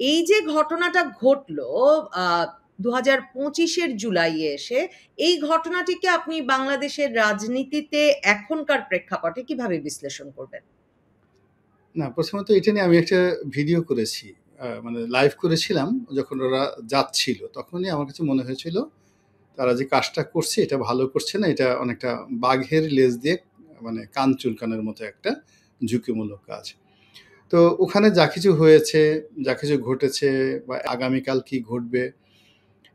এই যে ঘটনাটা ঘটলো ২০২৫ এর জুলাইয়ে এসে, এই ঘটনাটিকে আপনি বাংলাদেশের রাজনীতিতে এখনকার প্রেক্ষাপটে কিভাবে বিশ্লেষণ করবেন? না, প্রথমত এটা নিয়ে আমি একটা ভিডিও করেছি। মানে লাইভ করেছিলাম যখন ওরা যাচ্ছিল। তখনই আমার কাছে মনে হয়েছিল তারা যে কাজটা করছে এটা ভালো করছে না। এটা অনেকটা বাঘের লেজ দিয়ে মানে কান চুলকানোর মতো একটা ঝুঁকিমূলক কাজ। তো ওখানে যা কিছু হয়েছে, যা কিছু ঘটেছে বা আগামীকাল কি ঘটবে,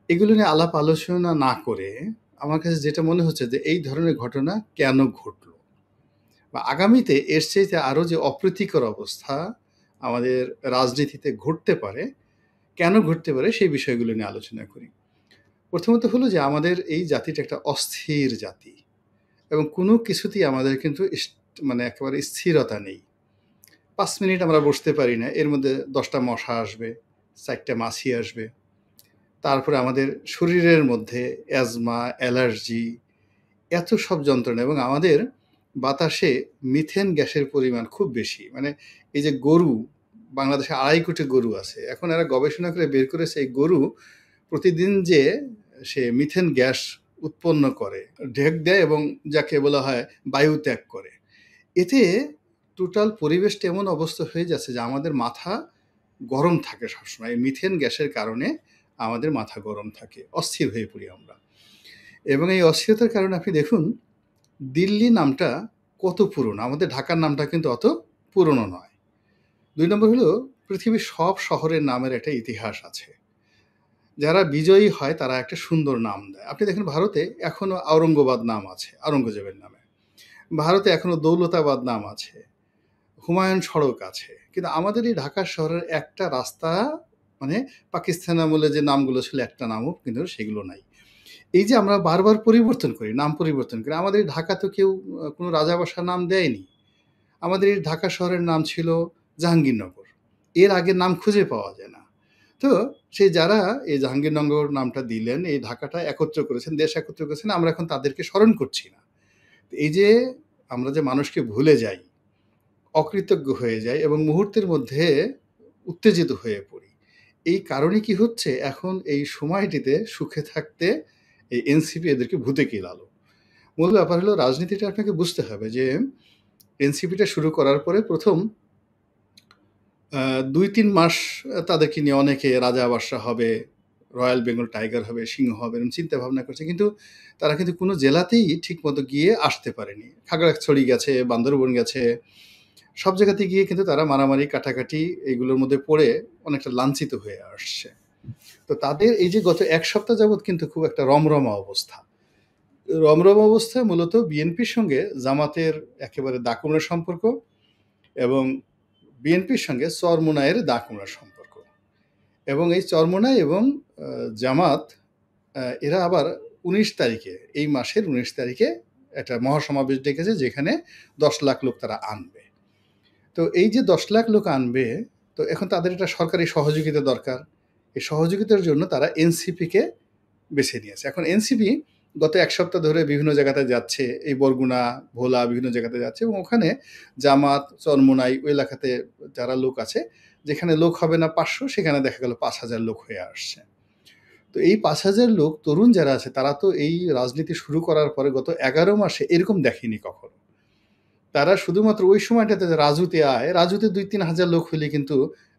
এগুলো নিয়ে আলাপ আলোচনা না করে আমার কাছে যেটা মনে হচ্ছে যে এই ধরনের ঘটনা কেন ঘটলো? বা আগামীতে এর চাইতে আরো যে অপ্রীতিকর অবস্থা আমাদের রাজনীতিতে ঘটতে পারে, কেন ঘটতে পারে সেই বিষয়গুলো নিয়ে আলোচনা করি। প্রথমত হলো যে আমাদের এই জাতিটা একটা অস্থির জাতি এবং কোনো কিছুতেই আমাদের কিন্তু মানে একেবারে স্থিরতা নেই। ৫ মিনিট আমরা বসতে পারি না। এর মধ্যে ১০ টা মশা আসবে, ৪ টা মাছি আসবে। তারপরে আমাদের শরীরের মধ্যে অ্যাজমা, অ্যালার্জি এত সব যন্ত্রণা এবং আমাদের বাতাসে মিথেন গ্যাসের পরিমাণ খুব বেশি। মানে এই যে গরু, বাংলাদেশে ২.৫ কোটি গরু আছে। এখন এরা গবেষণা করে বের করেছে এই গরু প্রতিদিন যে সে মিথেন গ্যাস উৎপন্ন করে, ঢেক দেয় এবং যাকে বলা হয় বায়ু ত্যাগ করে। এতে টোটাল পরিবেশটা এমন অবস্থা হয়ে যাচ্ছে যে আমাদের মাথা গরম থাকে সবসময়। এই মিথেন গ্যাসের কারণে আমাদের মাথা গরম থাকে। অস্থির হয়ে পড়ি আমরা। এবং এই অস্থিরতার কারণে আপনি দেখুন দিল্লি নামটা কত পুরনো। আমাদের ঢাকার নামটা কিন্তু অত পুরনো নয়। ২ নম্বর হলো পৃথিবীর সব শহরের নামের একটা ইতিহাস আছে। যারা বিজয়ী হয় তারা একটা সুন্দর নাম দেয়। আপনি দেখেন ভারতে এখনো আওরঙ্গাবাদ নাম আছে, আওরঙ্গজেবের নামে। ভারতে এখনো দৌলতাবাদ নাম আছে, হুমায়ুন সড়ক আছে। কিন্তু আমাদের এই ঢাকা শহরের একটা রাস্তা মানে পাকিস্তান আমলে যে নামগুলো ছিল একটা নামও কিন্তু সেগুলো নাই। এই যে আমরা বারবার পরিবর্তন করি, নাম পরিবর্তন করি। আমাদের এই ঢাকা তো কেউ কোনো রাজা-বাসার নাম দেয়নি। আমাদের এই ঢাকা শহরের নাম ছিল জাহাঙ্গীরনগর। এর আগের নাম খুঁজে পাওয়া যায় না। তো সেই যারা এই জাহাঙ্গীরনগর নামটা দিলেন, এই ঢাকাটা একত্র করেছেন, দেশ একত্র করেছেন, আমরা এখন তাদেরকে স্মরণ করছি না। এই যে আমরা যে মানুষকে ভুলে যাই, অকৃতজ্ঞ হয়ে যাই এবং মুহূর্তের মধ্যে উত্তেজিত হয়ে পড়ি। এই কারণে কি হচ্ছে এখন এই সময়টিতে সুখে থাকতে এই এনসিপি এদেরকে ভূতে কিলালো। মূল ব্যাপার হলো রাজনীতিটা আপনাকে বুঝতে হবে যে এনসিপিটা শুরু করার পরে ১ম ২-৩ মাস তাদেরকে নিয়ে অনেকে রাজা বাদশাহ হবে, রয়্যাল বেঙ্গল টাইগার হবে, সিংহ হবে এরকম চিন্তা ভাবনা করছে। কিন্তু তারা কিন্তু কোনো জেলাতেই ঠিকমতো গিয়ে আসতে পারেনি। খাগড়াছড়ি গেছে, বান্দরবন গেছে, সব জায়গাতে গিয়ে কিন্তু তারা মারামারি, কাটাকাটি এগুলোর মধ্যে পড়ে অনেকটা লাঞ্ছিত হয়ে আসছে। তো তাদের এই যে গত ১ সপ্তাহ যাবৎ কিন্তু খুব একটা রমরমা অবস্থা। রমরমা অবস্থায় মূলত বিএনপির সঙ্গে জামাতের একেবারে দাকুমড়া সম্পর্ক এবং বিএনপির সঙ্গে চরমোনাইয়ের দাকুমড়া সম্পর্ক। এবং এই চরমোনাই এবং জামাত এরা আবার ১৯ তারিখে, এই মাসের ১৯ তারিখে একটা মহাসমাবেশ ডেকেছে যেখানে ১০ লাখ লোক তারা আনবে। তো এই যে ১০ লাখ লোক আনবে, তো এখন তাদের একটা সরকারি সহযোগিতা দরকার। এই সহযোগিতার জন্য তারা এনসিপিকে বেছে নিয়েছে। এখন এনসিপি গত ১ সপ্তাহ ধরে বিভিন্ন জায়গাতে যাচ্ছে। এই বরগুনা, ভোলা বিভিন্ন জায়গাতে যাচ্ছে এবং ওখানে জামাত, চরমোনাই ওই এলাকাতে যারা লোক আছে, যেখানে লোক হবে না ৫০০ সেখানে দেখা গেল ৫,০০০ লোক হয়ে আসছে। তো এই ৫,০০০ লোক তরুণ যারা আছে তারা তো এই রাজনীতি শুরু করার পরে গত ১১ মাসে এরকম দেখেনি কখনো। তারা শুধুমাত্র ওই সময়টাতে যে রাজুতে আয়, রাজুতে ২-৩ হাজার লোক হইলে কিন্তু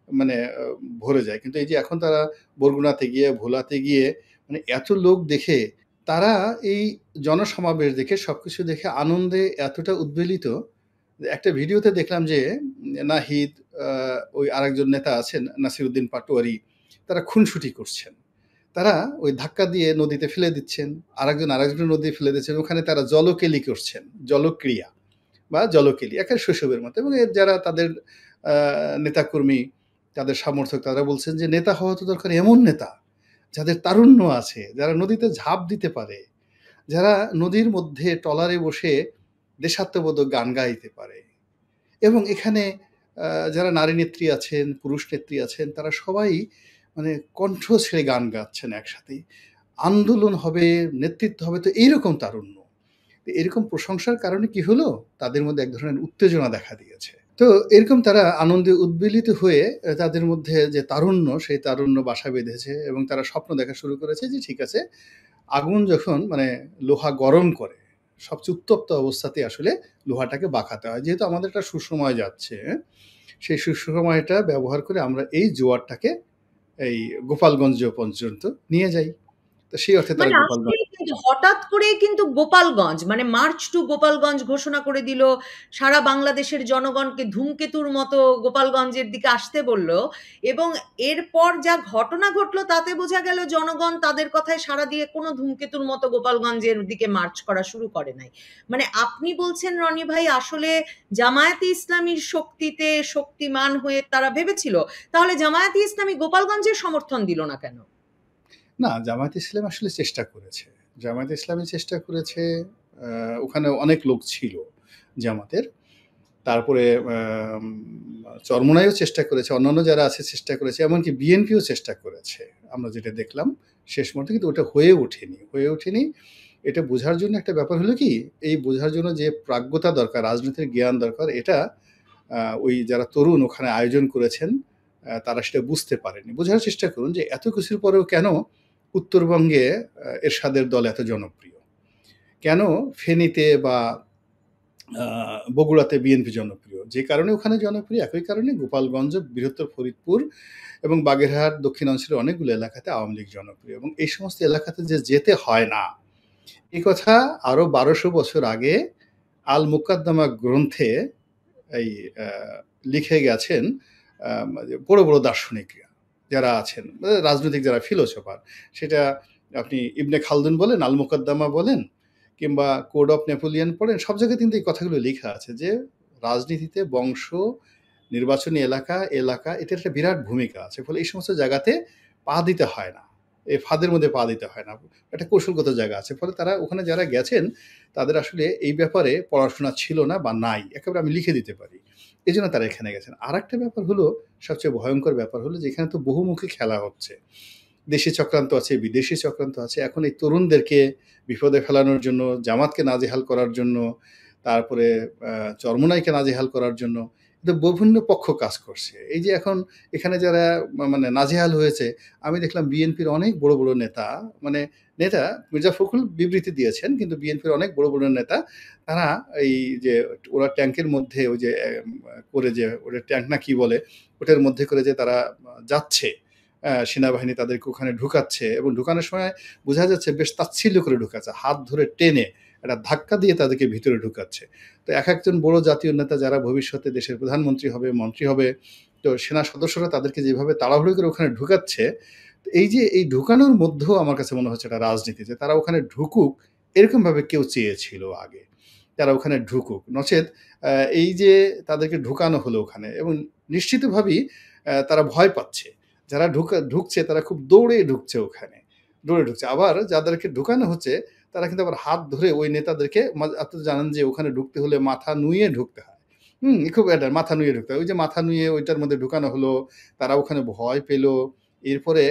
মানে ভরে যায়। কিন্তু এই যে এখন তারা বরগুনাতে গিয়ে, ভোলাতে গিয়ে মানে এত লোক দেখে তারা এই জনসমাবেশ দেখে সবকিছু দেখে আনন্দে এতটা উদ্বেলিত, একটা ভিডিওতে দেখলাম যে নাহিদ, ওই আরেকজন নেতা আছেন নাসিরুদ্দিন পাটোয়ারি, তারা খুনসুটি করছেন। তারা ওই ধাক্কা দিয়ে নদীতে ফেলে দিচ্ছেন, আরেকজনের নদীতে ফেলে দিচ্ছেন। ওখানে তারা জলকেলি করছেন, জলক্রিয়া বা জলকেলি একেবারে শৈশবের মতো। এবং এর যারা তাদের নেতাকর্মী, তাদের সমর্থক তারা বলছেন যে নেতা হওয়া তো দরকার এমন নেতা যাদের তারুণ্য আছে, যারা নদীতে ঝাঁপ দিতে পারে, যারা নদীর মধ্যে ট্রলারে বসে দেশাত্মবোধক গান গাইতে পারে। এবং এখানে যারা নারী নেত্রী আছেন, পুরুষ নেত্রী আছেন, তারা সবাই মানে কণ্ঠ ছেড়ে গান গাচ্ছেন একসাথেই। আন্দোলন হবে, নেতৃত্ব হবে, তো এইরকম তারুণ্য। এরকম প্রশংসার কারণে কি হলো? তাদের মধ্যে এক ধরনের উত্তেজনা দেখা দিয়েছে। তো এরকম তারা আনন্দে উদ্বেলিত হয়ে তাদের মধ্যে যে তারুণ্য, সেই তারুণ্য বাসা বেঁধেছে এবং তারা স্বপ্ন দেখা শুরু করেছে যে ঠিক আছে, আগুন যখন মানে লোহা গরম করে, সবচেয়ে উত্তপ্ত অবস্থাতেই আসলে লোহাটাকে বাঁকাতে হয়। যেহেতু আমাদের একটা সুসময় যাচ্ছে, সেই সুসময়টা ব্যবহার করে আমরা এই জোয়ারটাকে এই গোপালগঞ্জ পর্যন্ত নিয়ে যাই। তো সেই অর্থে তারা মানে গোপালগঞ্জ। আসলেই কিন্তু হঠাৎ করেই কিন্তু গোপালগঞ্জ মানে মার্চ টু গোপালগঞ্জ ঘোষণা করে দিল। সারা বাংলাদেশের জনগণকে ধূমকেতুর মতো গোপালগঞ্জের দিকে আসতে বলল এবং এরপর যা ঘটনা ঘটলো তাতে বোঝা গেল জনগণ তাদের কথায় সাড়া দিয়ে কোনো ধূমকেতুর মতো গোপালগঞ্জের দিকে মার্চ করা শুরু করে নাই। মানে আপনি বলছেন রনি ভাই আসলে জামায়াতে ইসলামীর শক্তিতে শক্তিমান হয়ে তারা ভেবেছিল। তাহলে জামায়াতে ইসলামী গোপালগঞ্জের সমর্থন দিল না কেন? না, জামায়াতে ইসলাম আসলে চেষ্টা করেছে। জামায়াতে ইসলামী চেষ্টা করেছে, ওখানে অনেক লোক ছিল জামাতের। তারপরে চরমোনাইও চেষ্টা করেছে, অন্যান্য যারা আছে চেষ্টা করেছে, এমনকি বিএনপিও চেষ্টা করেছে। আমরা যেটা দেখলাম শেষ মুহূর্তে কিন্তু ওটা হয়ে ওঠেনি। হয়ে ওঠেনি। এটা বোঝার জন্য একটা ব্যাপার হলো কি, এই বোঝার জন্য যে প্রাজ্ঞতা দরকার, রাজনীতির জ্ঞান দরকার, এটা ওই যারা তরুণ ওখানে আয়োজন করেছেন, তারা সেটা বুঝতে পারেনি। বোঝার চেষ্টা করুন যে এত কিছুর পরেও কেন উত্তরবঙ্গে এরশাদের দল এত জনপ্রিয়? কেন ফেনীতে বা বগুড়াতে বিএনপি জনপ্রিয়? যে কারণে ওখানে জনপ্রিয়, একই কারণে গোপালগঞ্জ, বৃহত্তর ফরিদপুর এবং বাগেরহাট দক্ষিণাঞ্চলের অনেকগুলো এলাকাতে আওয়ামী লীগ জনপ্রিয় এবং এই সমস্ত এলাকাতে যে যেতে হয় না, এই কথা আরো ১২০০ বছর আগে আল মুকাদ্দামা গ্রন্থে এই লিখে গেছেন বড় বড় দার্শনিকরা যারা আছেন, রাজনৈতিক যারা ফিলোসফার, সেটা আপনি ইবনে খালদুন বলেন, আল মুকাদ্দামা বলেন, কিংবা কোড অফ নেপোলিয়ন পড়েন, সব জায়গায় কিন্তু এই কথাগুলো লেখা আছে যে রাজনীতিতে বংশ, নির্বাচনী এলাকা এলাকা এটার একটা বিরাট ভূমিকা আছে। ফলে এই সমস্ত জায়গাতে পা দিতে হয় না, এই ফাঁদের মধ্যে পা দিতে হয় না, একটা কৌশলগত জায়গা আছে। ফলে তারা ওখানে যারা গেছেন তাদের আসলে এই ব্যাপারে পড়াশোনা ছিল না বা নাই, একেবারে আমি লিখে দিতে পারি, এই জন্য তারা এখানে গেছেন। আর একটা ব্যাপার হলো, সবচেয়ে ভয়ঙ্কর ব্যাপার হলো যে এখানে তো বহুমুখী খেলা হচ্ছে, দেশি চক্রান্ত আছে, বিদেশি চক্রান্ত আছে। এখন এই তরুণদেরকে বিপদে ফেলানোর জন্য, জামাতকে নাজেহাল করার জন্য, তারপরে চরমোনাইকে নাজেহাল করার জন্য কিন্তু বিভিন্ন পক্ষ কাজ করছে। এই যে এখন এখানে যারা মানে নাজেহাল হয়েছে, আমি দেখলাম বিএনপির অনেক বড় বড় নেতা, মানে নেতা মির্জা ফখরুল বিবৃতি দিয়েছেন, কিন্তু বিএনপির অনেক বড় বড় নেতা তারা এই যে ওরা ট্যাঙ্কের মধ্যে ওই যে করে যে ওটা ট্যাঙ্ক না কি বলে, ওটার মধ্যে করে যে তারা যাচ্ছে, সেনাবাহিনী তাদেরকে ওখানে ঢুকাচ্ছে এবং ঢুকানোর সময় বোঝা যাচ্ছে বেশ তাচ্ছিল্য করে ঢুকাচ্ছে, হাত ধরে টেনে একটা ধাক্কা দিয়ে তাদেরকে ভিতরে ঢুকাচ্ছে। তো এক একজন বড় জাতীয় নেতা যারা ভবিষ্যতে দেশের প্রধানমন্ত্রী হবে, মন্ত্রী হবে, তো সেনা সদস্যরা তাদেরকে যেভাবে তাড়াহুড়ো করে ওখানে ঢুকাচ্ছে, এই যে এই ঢুকানোর মধ্যেও আমার কাছে মনে হচ্ছে একটা রাজনীতি, যে তারা ওখানে ঢুকুক এরকমভাবে কেউ চেয়েছিল আগে, তারা ওখানে ঢুকুক, নচেত এই যে তাদেরকে ঢুকানো হলো ওখানে এবং নিশ্চিতভাবেই তারা ভয় পাচ্ছে, যারা ঢুকছে তারা খুব দৌড়ে ঢুকছে ওখানে, দৌড়ে ঢুকছে। আবার যাদেরকে ঢুকানো হচ্ছে তারা কিন্তু আবার হাত ধরে ওই নেতাদেরকে, আপনি জানেন যে ওখানে ঢুকতে হলে মাথা নুয়ে ঢুকতে হয়। খুব একটা মাথা নুয়ে ঢুকতে হয়। ওই যে মাথা নুয়ে ওইটার মধ্যে ঢুকানো হলো, তারা ওখানে ভয় পেল। এরপরে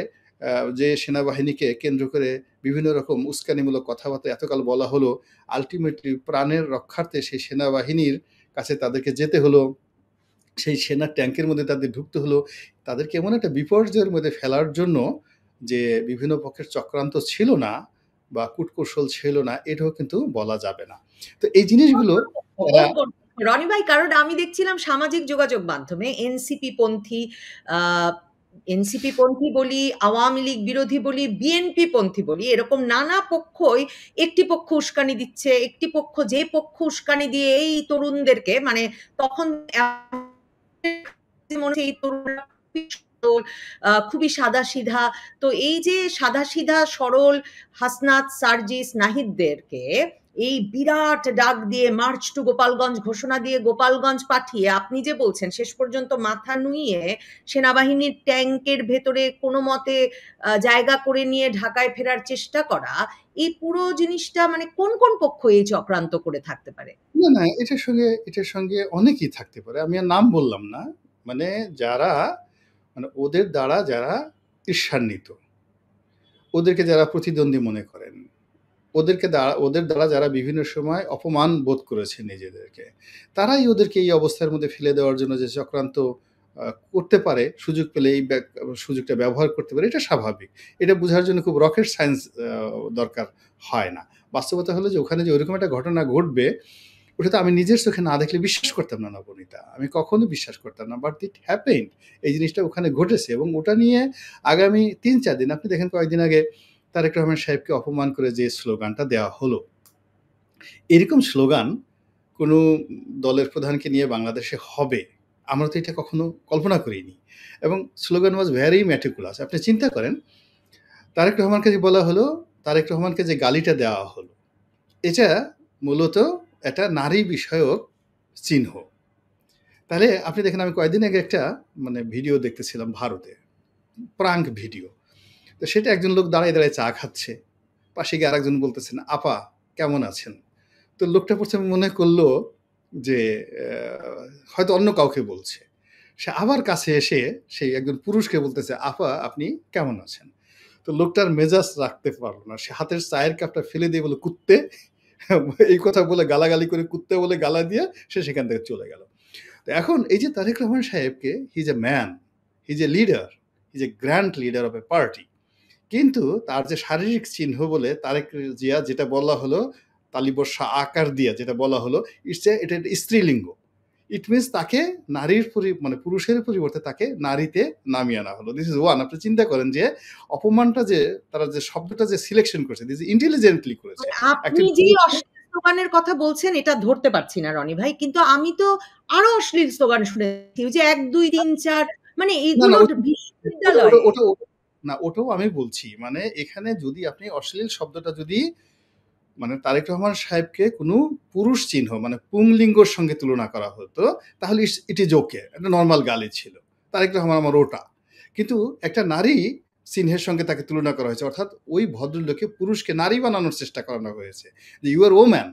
যে সেনাবাহিনীকে কেন্দ্র করে বিভিন্ন রকম উস্কানিমূলক কথাবার্তা এতকাল বলা হলো, আল্টিমেটলি প্রাণের রক্ষার্থে সেই সেনাবাহিনীর কাছে তাদেরকে যেতে হলো, সেই সেনা ট্যাঙ্কের মধ্যে তাদের ঢুকতে হলো। তাদেরকে এমন একটা বিপর্যয়ের মধ্যে ফেলার জন্য যে বিভিন্ন পক্ষের চক্রান্ত ছিল না বা কূটকৌশল ছিল না, এটাও কিন্তু বলা যাবে না। তো এই জিনিসগুলো তারা রনি ভাই কারণ আমি দেখছিলাম সামাজিক যোগাযোগ মাধ্যমে এনসিপি পন্থী এনসিপি পন্থী বলি, আওয়ামী লীগ বিরোধী বলি, বিএনপি পন্থী বলি, এরকম নানা পক্ষই একটি পক্ষ উস্কানি দিচ্ছে, একটি পক্ষ যে পক্ষ উস্কানি দিয়ে এই তরুণদেরকে মানে তখন মনে হচ্ছে এই তরুণরা খুবই সাদা সিধা। তো এই যে সাদা সিধা সরল হাসনাত, সার্জিস, নাহিদদেরকে এই বিরাট ডাক দিয়ে মার্চ টু গোপালগঞ্জ ঘোষণা দিয়ে গোপালগঞ্জ পাঠিয়ে আপনি যে বলছেন শেষ পর্যন্ত মাথা নুইয়ে সেনাবাহিনীর ট্যাঙ্কের ভেতরে কোনো মতে জায়গা করে নিয়ে ঢাকায় ফেরার চেষ্টা করা, এই পুরো জিনিসটা মানে কোন কোন পক্ষ এই চক্রান্ত করে থাকতে পারে? না, না, এটার সঙ্গে অনেকেই থাকতে পারে। আমি আর নাম বললাম না। মানে যারা, মানে ওদের দ্বারা যারা ঈর্ষান্বিত, ওদেরকে যারা প্রতিদ্বন্দ্বী মনে করেন, ওদের দ্বারা যারা বিভিন্ন সময় অপমান বোধ করেছে নিজেদেরকে, তারাই ওদেরকে এই অবস্থার মধ্যে ফেলে দেওয়ার জন্য যে চক্রান্ত করতে পারে, সুযোগ পেলে এই সুযোগটা ব্যবহার করতে পারে, এটা স্বাভাবিক। এটা বোঝার জন্য খুব রকেট সায়েন্স দরকার হয় না। বাস্তবতা হলো যে ওখানে যে ওইরকম একটা ঘটনা ঘটবে, ওটা তো আমি নিজের চোখে না দেখলে বিশ্বাস করতাম না নবনীতা, আমি কখনো বিশ্বাস করতাম না, বাট ইট হ্যাপেন্ড। এই জিনিসটা ওখানে ঘটেছে এবং ওটা নিয়ে আগামী ৩-৪ দিন, আপনি দেখেন কয়েকদিন আগে তারেক রহমান সাহেবকে অপমান করে যে স্লোগানটা দেওয়া হলো, এরকম স্লোগান কোনো দলের প্রধানকে নিয়ে বাংলাদেশে হবে আমরা তো এটা কখনো কল্পনা করিনি। এবং স্লোগান ওয়াজ ভেরি ম্যাটিকুলাস। আপনি চিন্তা করেন, তারেক রহমানকে যে বলা হলো, তারেক রহমানকে যে গালিটা দেওয়া হলো, এটা মূলত একটা নারী বিষয়ক চিহ্ন। তাহলে আপনি দেখেন, আমি কয়েকদিন আগে একটা ভিডিও দেখতেছিলাম ভারতে, প্রাঙ্ক ভিডিও। তো সেটা একজন লোক দাঁড়ায় দাঁড়ায় চা খাচ্ছে, পাশে গিয়ে আরেকজন বলতেছেন, আপা কেমন আছেন? তো লোকটা প্রথমে মনে করলো যে হয়তো অন্য কাউকে বলছে। সে আবার কাছে এসে সেই একজন পুরুষকে বলতেছে, আপা আপনি কেমন আছেন? তো লোকটার মেজাজ রাখতে পারলো না, সে হাতের চায়ের কাপটা ফেলে দিয়ে বলে, কুত্তে, এই কথা বলে গালাগালি করে, কুত্তে বলে গালা দিয়ে সে সেখান থেকে চলে গেল। তো এখন এই যে তারেক রহমান সাহেবকে, he is a man, he is a leader, he is a grand leader of A party, কিন্তু তার যে শারীরিক চিহ্ন বলে তারেক জিয়া যেটা বলা হলো, তালিবর্ষা আকার দিয়া যেটা বলা হলো, এটা স্ত্রীলিঙ্গ। ইট মিনস তাকে নারীর পুরুষের পরিবর্তে তাকে নারীতে নামিয়ে আনা হলো। This is one. আপনি চিন্তা করেন যে অপমানটা যে তারা যে শব্দটা যে সিলেকশন করেছে, দিস ইন্টেলিজেন্টলি করেছে। আপনি যে অশ্লীল স্লোগানের কথা বলছেন এটা ধরতে পারছি না রনি ভাই, কিন্তু আমি তো আরো অশ্লীল স্লোগান শুনেছি, ওই যে ১ ২ ৩ ৪, এইগুলো বিশ্ববিদ্যালয়ে। না, ওটাও আমি বলছি, এখানে যদি আপনি অশ্লীল শব্দটা যদি তারেক রহমান সাহেবকে কোনো পুরুষ চিহ্ন পুংলিঙ্গর সঙ্গে তুলনা করা হতো, তাহলে ইট ইজ ওকে, একটা নর্মাল গালি ছিল, তারেক রহমান আমার ওটা। কিন্তু একটা নারী চিহ্নের সঙ্গে তাকে তুলনা করা হয়েছে, অর্থাৎ ওই ভদ্রলোকে পুরুষকে নারী বানানোর চেষ্টা করানো হয়েছে, যে ইউ আর ও ম্যান।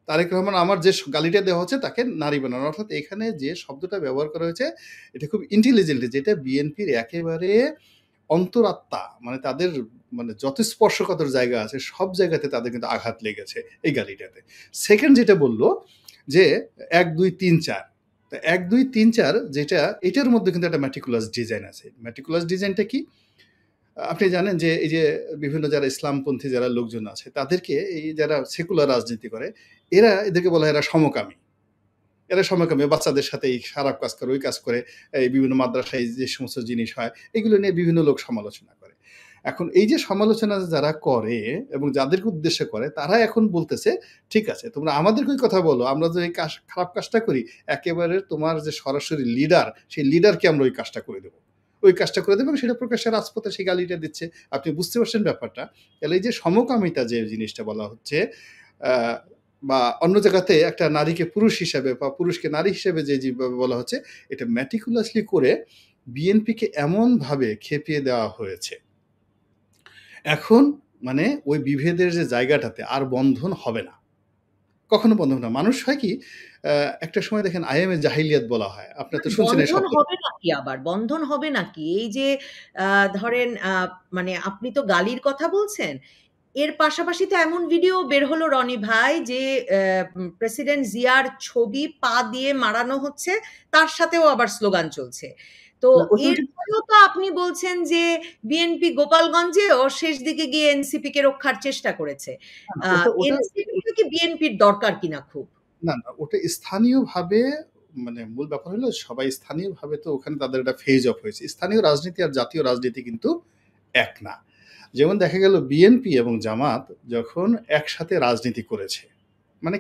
তারেক রহমান আমার যে গালিটা দেওয়া হচ্ছে তাকে নারী বানানো, অর্থাৎ এখানে যে শব্দটা ব্যবহার করা হয়েছে এটা খুব ইন্টেলিজেন্টলি, যেটা বিএনপির একেবারে অন্তরাত্মা, তাদের যত স্পর্শকাতর জায়গা আছে সব জায়গাতে তাদের কিন্তু আঘাত লেগেছে এই গালিটাতে। সেকেন্ড যেটা বললো যে ১ ২ ৩ ৪, ১ ২ ৩ ৪ যেটা, এটার মধ্যে কিন্তু একটা ম্যাটিকুলাস ডিজাইন আছে। ম্যাটিকুলাস ডিজাইনটা কি? আপনি জানেন যে এই যে বিভিন্ন যারা ইসলামপন্থী যারা লোকজন আছে তাদেরকে, এই যারা সেকুলার রাজনীতি করে, এদেরকে বলা হয় এরা সমকামী। এরা সমকামী, বাচ্চাদের সাথে এই খারাপ কাজ করে, ওই কাজ করে, এই বিভিন্ন মাদ্রাসায় যে সমস্ত জিনিস হয় এগুলো নিয়ে বিভিন্ন লোক সমালোচনা করে। এখন এই যে সমালোচনা যারা করে এবং যাদেরকে উদ্দেশ্য করে, তারা এখন বলতেছে, ঠিক আছে তোমরা আমাদেরকে ওই কথা বলো, আমরা যে এই খারাপ কাজটা করি, একেবারে তোমার যে সরাসরি লিডার, সেই লিডারকে আমরা ওই কাজটা করে দেবো, ওই কাজটা করে দেবো, সেটা প্রকাশ্যে রাজপথে সেই গালিটা দিচ্ছে। আপনি বুঝতে পারছেন ব্যাপারটা? তাহলে এই যে সমকামিতা যে জিনিসটা বলা হচ্ছে, বা অন্য জায়গাতে একটা নারীকে পুরুষ হিসেবে বা পুরুষকে নারী হিসেবে যে যেভাবে বলা হচ্ছে, এটা ম্যাটিকুলাসলি করে বিএনপিকে এমনভাবে খেপিয়ে দেওয়া হয়েছে, এখন ওই বিভেদের যে জায়গাটাতে আর বন্ধন হবে না, কখনো বন্ধন না। মানুষ হয় কি, একটা সময় দেখেন আইএমএ জাহিলিয়াত বলা হয়, আপনার তো শুনছেন এই শব্দ। হবে নাকি, আবার বন্ধন হবে নাকি? এই যে ধরেন আপনি তো গালির কথা বলছেন, এর পাশাপাশি তো এমন ভিডিও বের হলো রনি ভাই যে প্রেসিডেন্ট জিয়ার ছবি পা দিয়ে মারানো হচ্ছে, তার সাথেও আবার স্লোগান চলছে। তো এরপরেও তো আপনি বলছেন যে বিএনপি গোপালগঞ্জে ও শেষ দিকে গিয়ে এনসিপি কে রক্ষার চেষ্টা করেছে। এনসিপি কি বিএনপির দরকার কিনা খুব? না, ওটা স্থানীয়ভাবে, মূল ব্যাপার হলো সবাই স্থানীয়ভাবে তো ওখানে তাদের একটা ফেজ অফ হয়েছে। স্থানীয় রাজনীতি আর জাতীয় রাজনীতি কিন্তু এক না। যেমন দেখা গেল বিএনপি এবং জামাত যখন একসাথে রাজনীতি করেছে,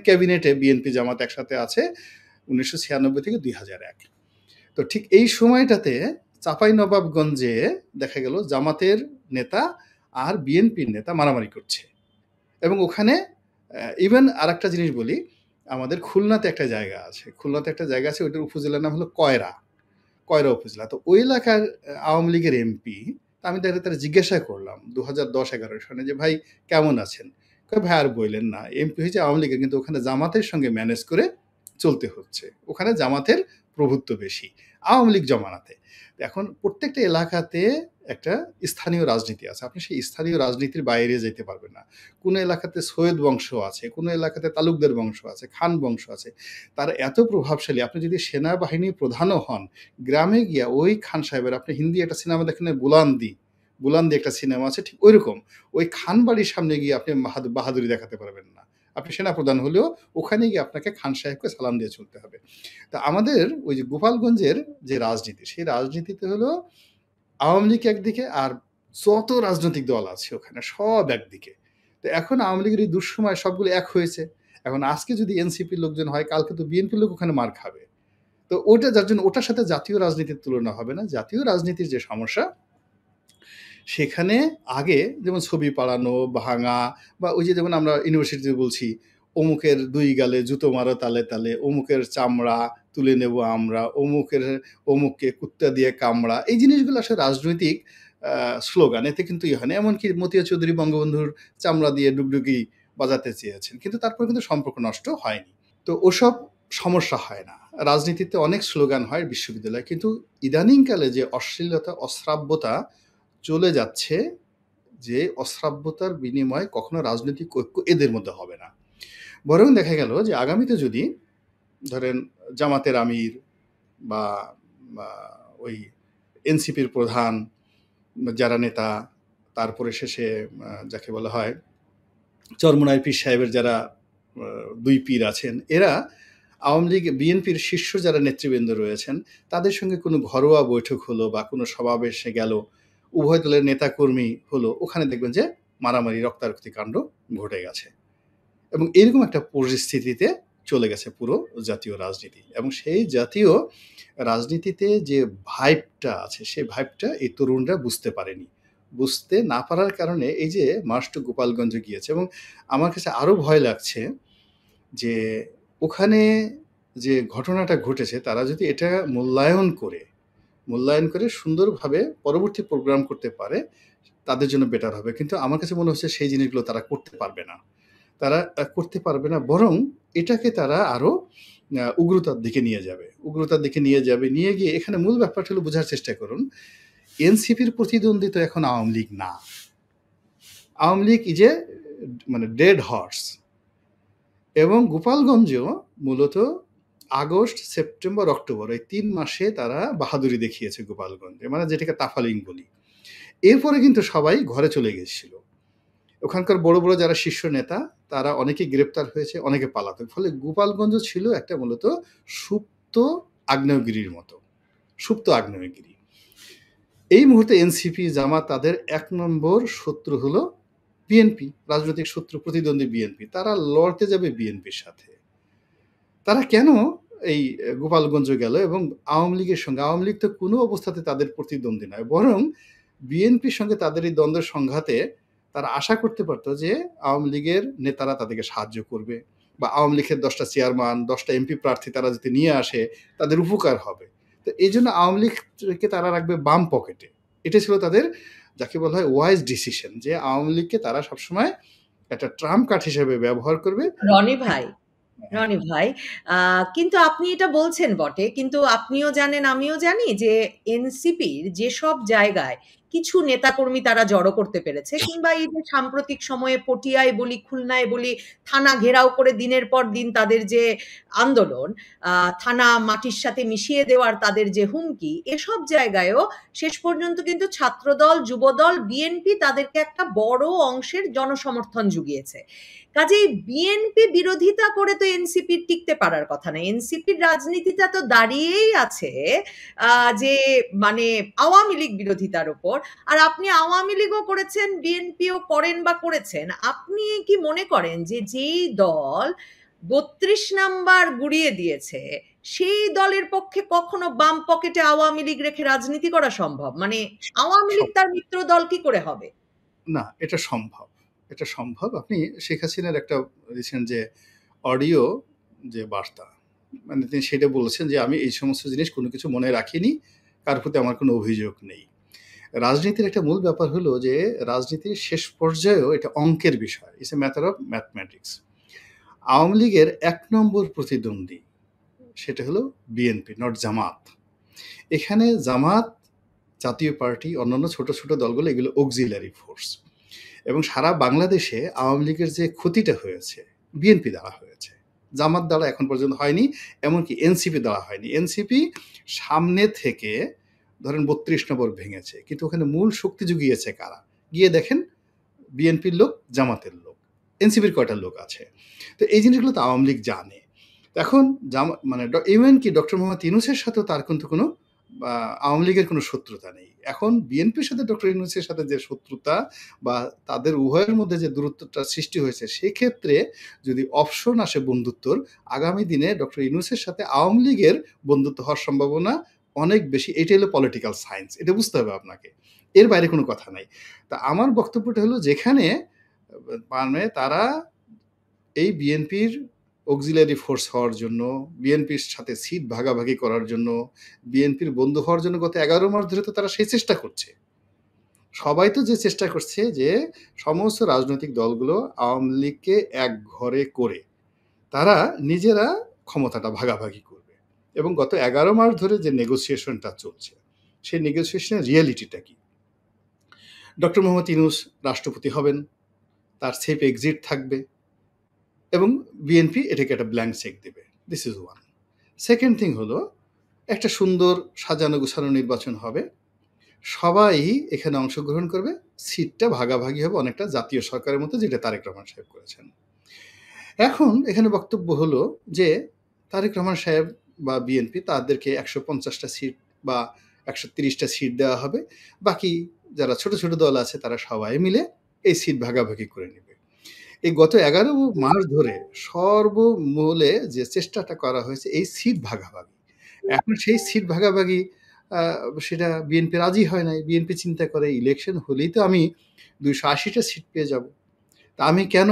ক্যাবিনেটে বিএনপি জামাত একসাথে আছে ১৯৯৬ থেকে ২০০১। তো ঠিক এই সময়টাতে চাঁপাইনবাবগঞ্জে দেখা গেল জামাতের নেতা আর বিএনপির নেতা মারামারি করছে। এবং ওখানে ইভেন আর একটা জিনিস বলি, আমাদের খুলনাতে একটা জায়গা আছে, ওইটার উপজেলার নাম হলো কয়রা উপজেলা। তো ওই এলাকার আওয়ামী লীগের এমপি, আমি তারা জিজ্ঞাসা করলাম 2010-11 সালে যে ভাই কেমন আছেন? ভাই আর বললেন না, এমপি হয়েছে আওয়ামী লীগের, কিন্তু ওখানে জামাতের সঙ্গে ম্যানেজ করে চলতে হচ্ছে, ওখানে জামাতের প্রভুত্ব বেশি আওয়ামী লীগ জমানাতে। এখন প্রত্যেকটা এলাকাতে একটা স্থানীয় রাজনীতি আছে। আপনি সেই স্থানীয় রাজনীতির বাইরে যেতে পারবেন না। কোনো এলাকাতে সৈয়দ বংশ আছে, কোনো এলাকাতে তালুকদার বংশ আছে, খান বংশ আছে। তারা এত প্রভাবশালী, আপনি যদি সেনাবাহিনীর প্রধানও হন, গ্রামে গিয়া ওই খান সাহেবের, আপনি হিন্দি একটা সিনেমা দেখেন না, বুলান্দি, বুলান্দি একটা সিনেমা আছে, ঠিক ঐরকম। ওই খান বাড়ির সামনে গিয়ে আপনি বাহাদুরি দেখাতে পারবেন না। আপনি সেনাপ্রধান হলেও ওখানে গিয়ে আপনাকে খান সাহেবকে সালাম দিয়ে চলতে হবে। তা আমাদের ওই যে গোপালগঞ্জের যে রাজনীতি, সেই রাজনীতিতে হলো আওয়ামী লীগ একদিকে আর যত রাজনৈতিক দল আছে ওখানে সব একদিকে। তো এখন আওয়ামী লীগের এই দুঃসময় সবগুলো এক হয়েছে। এখন আজকে যদি এনসিপির লোকজন হয়, কালকে তো বিএনপির লোক ওখানে মার খাবে। তো ওটা যার জন্য ওটার সাথে জাতীয় রাজনীতির তুলনা হবে না। জাতীয় রাজনীতির যে সমস্যা, সেখানে আগে যেমন ছবি পাড়ানো, ভাঙা, বা ওই যে যেমন আমরা ইউনিভার্সিটিতে বলছি অমুকের ২ গালে জুতো মারো তালে তালে, অমুকের চামড়া তুলে নেব আমরা, অমুককে কুত্তা দিয়ে কামড়া, এই জিনিসগুলো আসলে রাজনৈতিক স্লোগান। এতে কিন্তু হয় না। এমনকি মতিয়া চৌধুরী বঙ্গবন্ধুর চামড়া দিয়ে ডুগডুগি বাজাতে চেয়েছেন, কিন্তু তারপর কিন্তু সম্পর্ক নষ্ট হয়নি। তো ওসব সমস্যা হয় না। রাজনীতিতে অনেক স্লোগান হয় বিশ্ববিদ্যালয়ে, কিন্তু ইদানিংকালে যে অশ্লীলতা, অশ্রাব্যতা চলে যাচ্ছে, যে অশ্রাব্যতার বিনিময়ে কখনো রাজনৈতিক ঐক্য এদের মধ্যে হবে না। বরং দেখা গেল যে আগামীতে যদি ধরেন জামাতের আমির বা ওই এনসিপির প্রধান যারা নেতা, তারপরে শেষে যাকে বলা হয় চরমোনাই পীর সাহেবের যারা ২ পীর আছেন, এরা আওয়ামী লীগ বিএনপির শীর্ষ যারা নেতৃবৃন্দ রয়েছেন, তাদের সঙ্গে কোনো ঘরোয়া বৈঠক হলো বা কোনো সমাবেশে গেল, উভয় দলের নেতাকর্মী হলো, ওখানে দেখবেন যে মারামারি, রক্তারক্তি কাণ্ড ঘটে গেছে। এবং এরকম একটা পরিস্থিতিতে চলে গেছে পুরো জাতীয় রাজনীতি। এবং সেই জাতীয় রাজনীতিতে যে ভাইবটা আছে, সেই ভাইবটা এই তরুণরা বুঝতে পারেনি। বুঝতে না পারার কারণে এই যে মার্চ টু গোপালগঞ্জে গিয়েছে। এবং আমার কাছে আরও ভয় লাগছে যে ওখানে যে ঘটনাটা ঘটেছে, তারা যদি এটা মূল্যায়ন করে সুন্দরভাবে পরবর্তী প্রোগ্রাম করতে পারে, তাদের জন্য বেটার হবে। কিন্তু আমার কাছে মনে হচ্ছে সেই জিনিসগুলো তারা করতে পারবে না। তারা করতে পারবে না, বরং এটাকে তারা আরো উগ্রতার দিকে নিয়ে যাবে। নিয়ে গিয়ে এখানে মূল ব্যাপারটা হলো, বোঝার চেষ্টা করুন, এনসিপির প্রতিদ্বন্দ্বী তো এখন আওয়ামী লীগ না। আওয়ামী লীগ ইজ এ মানে ডেড হর্স। এবং গোপালগঞ্জেও মূলত আগস্ট, সেপ্টেম্বর, অক্টোবর এই ৩ মাসে তারা বাহাদুরি দেখিয়েছে গোপালগঞ্জে, মানে যেটাকে তাফালিং বলি। এরপরে কিন্তু সবাই ঘরে চলে গেছিল। ওখানকার বড় বড় যারা শীর্ষ নেতা, তারা অনেকে গ্রেপ্তার হয়েছে, অনেকে পালাতক। ফলে গোপালগঞ্জ ছিল একটা মূলত সুপ্ত আগ্নেয়গিরির মতো, সুপ্ত আগ্নেয়গিরি। এই মুহূর্তে এনসিপি, জামাত, তাদের ১ নম্বর শত্রু হলো বিএনপি, রাজনৈতিক শত্রু, প্রতিদ্বন্দ্বী বিএনপি। তারা লড়তে যাবে বিএনপির সাথে। তারা কেন এই গোপালগঞ্জ গেল? এবং আওয়ামী লীগের সঙ্গে, আওয়ামী লীগ তো কোনো অবস্থাতে তাদের প্রতিদ্বন্দ্বী নয়, বরং বিএনপির সঙ্গে তাদের এই দ্বন্দ্বের সংঘাতে তারা আশা করতে পারতো যে আওয়ামী লীগের নেতারা তাদেরকে সাহায্য করবে, বা আওয়ামী লীগের ১০টা চেয়ারম্যান, 10টা এমপি প্রার্থী তারা যদি নিয়ে আসে, তাদের উপকার হবে। তো এই জন্য আওয়ামী লীগকে তারা রাখবে বাম পকেটে। এটা ছিল তাদের, যাকে বলা হয় ওয়াইজ ডিসিশন, যে আওয়ামী লীগকে তারা সবসময় একটা ট্রাম্প কার্ড হিসেবে ব্যবহার করবে। রনি ভাই, রনি ভাই, কিন্তু আপনি এটা বলছেন বটে, কিন্তু আপনিও জানেন আমিও জানি যে এনসিপির যেসব জায়গায় কিছু নেতাকর্মী তারা জড়ো করতে পেরেছে, কিংবা এই যে সাম্প্রতিক সময়ে পটিয়ায় বলি, খুলনায় বলি, থানা ঘেরাও করে দিনের পর দিন তাদের যে আন্দোলন, থানা মাটির সাথে মিশিয়ে দেওয়ার তাদের যে হুমকি, এসব জায়গায়ও শেষ পর্যন্ত কিন্তু ছাত্রদল, যুবদল, বিএনপি তাদেরকে একটা বড় অংশের জনসমর্থন জুগিয়েছে। কাজেই বিএনপি বিরোধিতা করে তো এনসিপির টিকতে পারার কথা না। এনসিপির রাজনীতিটা তো দাঁড়িয়েই আছে যে মানে আওয়ামী লীগ বিরোধিতার উপর। আর আপনি আওয়ামী লীগও করেছেন, বিএনপিও করেন বা করেছেন। আপনি কি মনে করেন যে যেই দল ৩২ নাম্বার গুড়িয়ে দিয়েছে, সেই দলের পক্ষে কখনো বাম পকেটে আওয়ামী লীগ রেখে রাজনীতি করা সম্ভব? মানে আওয়ামী লীগ তার মিত্র দল কি করে হবে? না, এটা সম্ভব। এটা সম্ভব। আপনি শেখ হাসিনার একটা রিসেন্ট যে অডিও যে বার্তা, মানে তিনি সেটা বলেছেন যে আমি এই সমস্ত জিনিস কোনো কিছু মনে রাখিনি, কার প্রতি আমার কোনো অভিযোগ নেই। রাজনীতির একটা মূল ব্যাপার হলো যে রাজনীতির শেষ পর্যায়েও এটা অঙ্কের বিষয়। It's a matter of mathematics. Awami লীগের ১ নম্বর প্রতিদ্বন্দ্বী সেটা হলো বিএনপি, নট জামাত। এখানে জামাত জাতীয় পার্টি, অন্যান্য ছোট, ছোট দলগুলো এগুলো অক্সিলারি ফোর্স। এবং সারা বাংলাদেশে আওয়ামী লীগের যে ক্ষতিটা হয়েছে বিএনপি দ্বারা হয়েছে, জামাত দ্বারা এখন পর্যন্ত হয়নি, এমনকি এনসিপি দ্বারা হয়নি। এনসিপি সামনে থেকে ধরেন ৩২ নম্বর ভেঙেছে, কিন্তু ওখানে মূল শক্তি জুগিয়েছে কারা? গিয়ে দেখেন বিএনপির লোক, জামাতের লোক, এনসিপির কয়টা লোক আছে। তো এই জিনিসগুলো তো আওয়ামী লীগ জানে। এখন মানে ইভেন কি ডক্টর মোহাম্মদ ইউনূসের সাথেও তার কিন্তু কোনো আওয়ামী লীগের কোনো শত্রুতা নেই। এখন বিএনপির সাথে ডক্টর ইউনূসের সাথে যে শত্রুতা বা তাদের উভয়ের মধ্যে যে দূরত্বটা সৃষ্টি হয়েছে, সেক্ষেত্রে যদি অপশন আসে বন্ধুত্বর, আগামী দিনে ডক্টর ইউনূসের সাথে আওয়ামী লীগের বন্ধুত্ব হওয়ার সম্ভাবনা অনেক বেশি। এটাই হলো পলিটিক্যাল সায়েন্স, এটা বুঝতে হবে আপনাকে, এর বাইরে কোনো কথা নাই। তা আমার বক্তব্যটা হলো, যেখানে মানে তারা এই বিএনপির অক্সিলারি ফোর্স হওয়ার জন্য, বিএনপির সাথে সিট ভাগাভাগি করার জন্য, বিএনপির বন্ধু হওয়ার জন্য গত ১১ মাস ধরে তো তারা সেই চেষ্টা করছে। সবাই তো যে চেষ্টা করছে যে সমস্ত রাজনৈতিক দলগুলো আওয়ামী লীগকে এক ঘরে করে তারা নিজেরা ক্ষমতাটা ভাগাভাগি করবে। এবং গত ১১ মাস ধরে যে নেগোসিয়েশনটা চলছে, সেই নেগোসিয়েশনের রিয়েলিটিটা কি? ডক্টর মোহাম্মদ ইউনূস রাষ্ট্রপতি হবেন, তার সেফ এক্সিট থাকবে এবং বিএনপি এটাকে একটা ব্ল্যাঙ্ক চেক দেবে। This is one. Second thing হলো, একটা সুন্দর সাজানো গোছানো নির্বাচন হবে, সবাই এখানে অংশগ্রহণ করবে, সিটটা ভাগাভাগি হবে অনেকটা জাতীয় সরকারের মতো, যেটা তারেক রহমান সাহেব করেছেন। এখন এখানে বক্তব্য হলো যে তারেক রহমান সাহেব বা বিএনপি তাদেরকে ১৫০টা সিট বা ১৩০টা সিট দেওয়া হবে, বাকি যারা ছোট ছোট দল আছে তারা সবাই মিলে এই সিট ভাগাভাগি করে নেবে। এই গত ১১ মাস ধরে সর্বমূলে যে চেষ্টাটা করা হয়েছে এই সিট ভাগাভাগি। এখন সেই সিট ভাগাভাগি সেটা বিএনপি রাজি হয় নাই। বিএনপি চিন্তা করে ইলেকশন হলেই তো আমি ২৮০টা সিট পেয়ে যাব। তা আমি কেন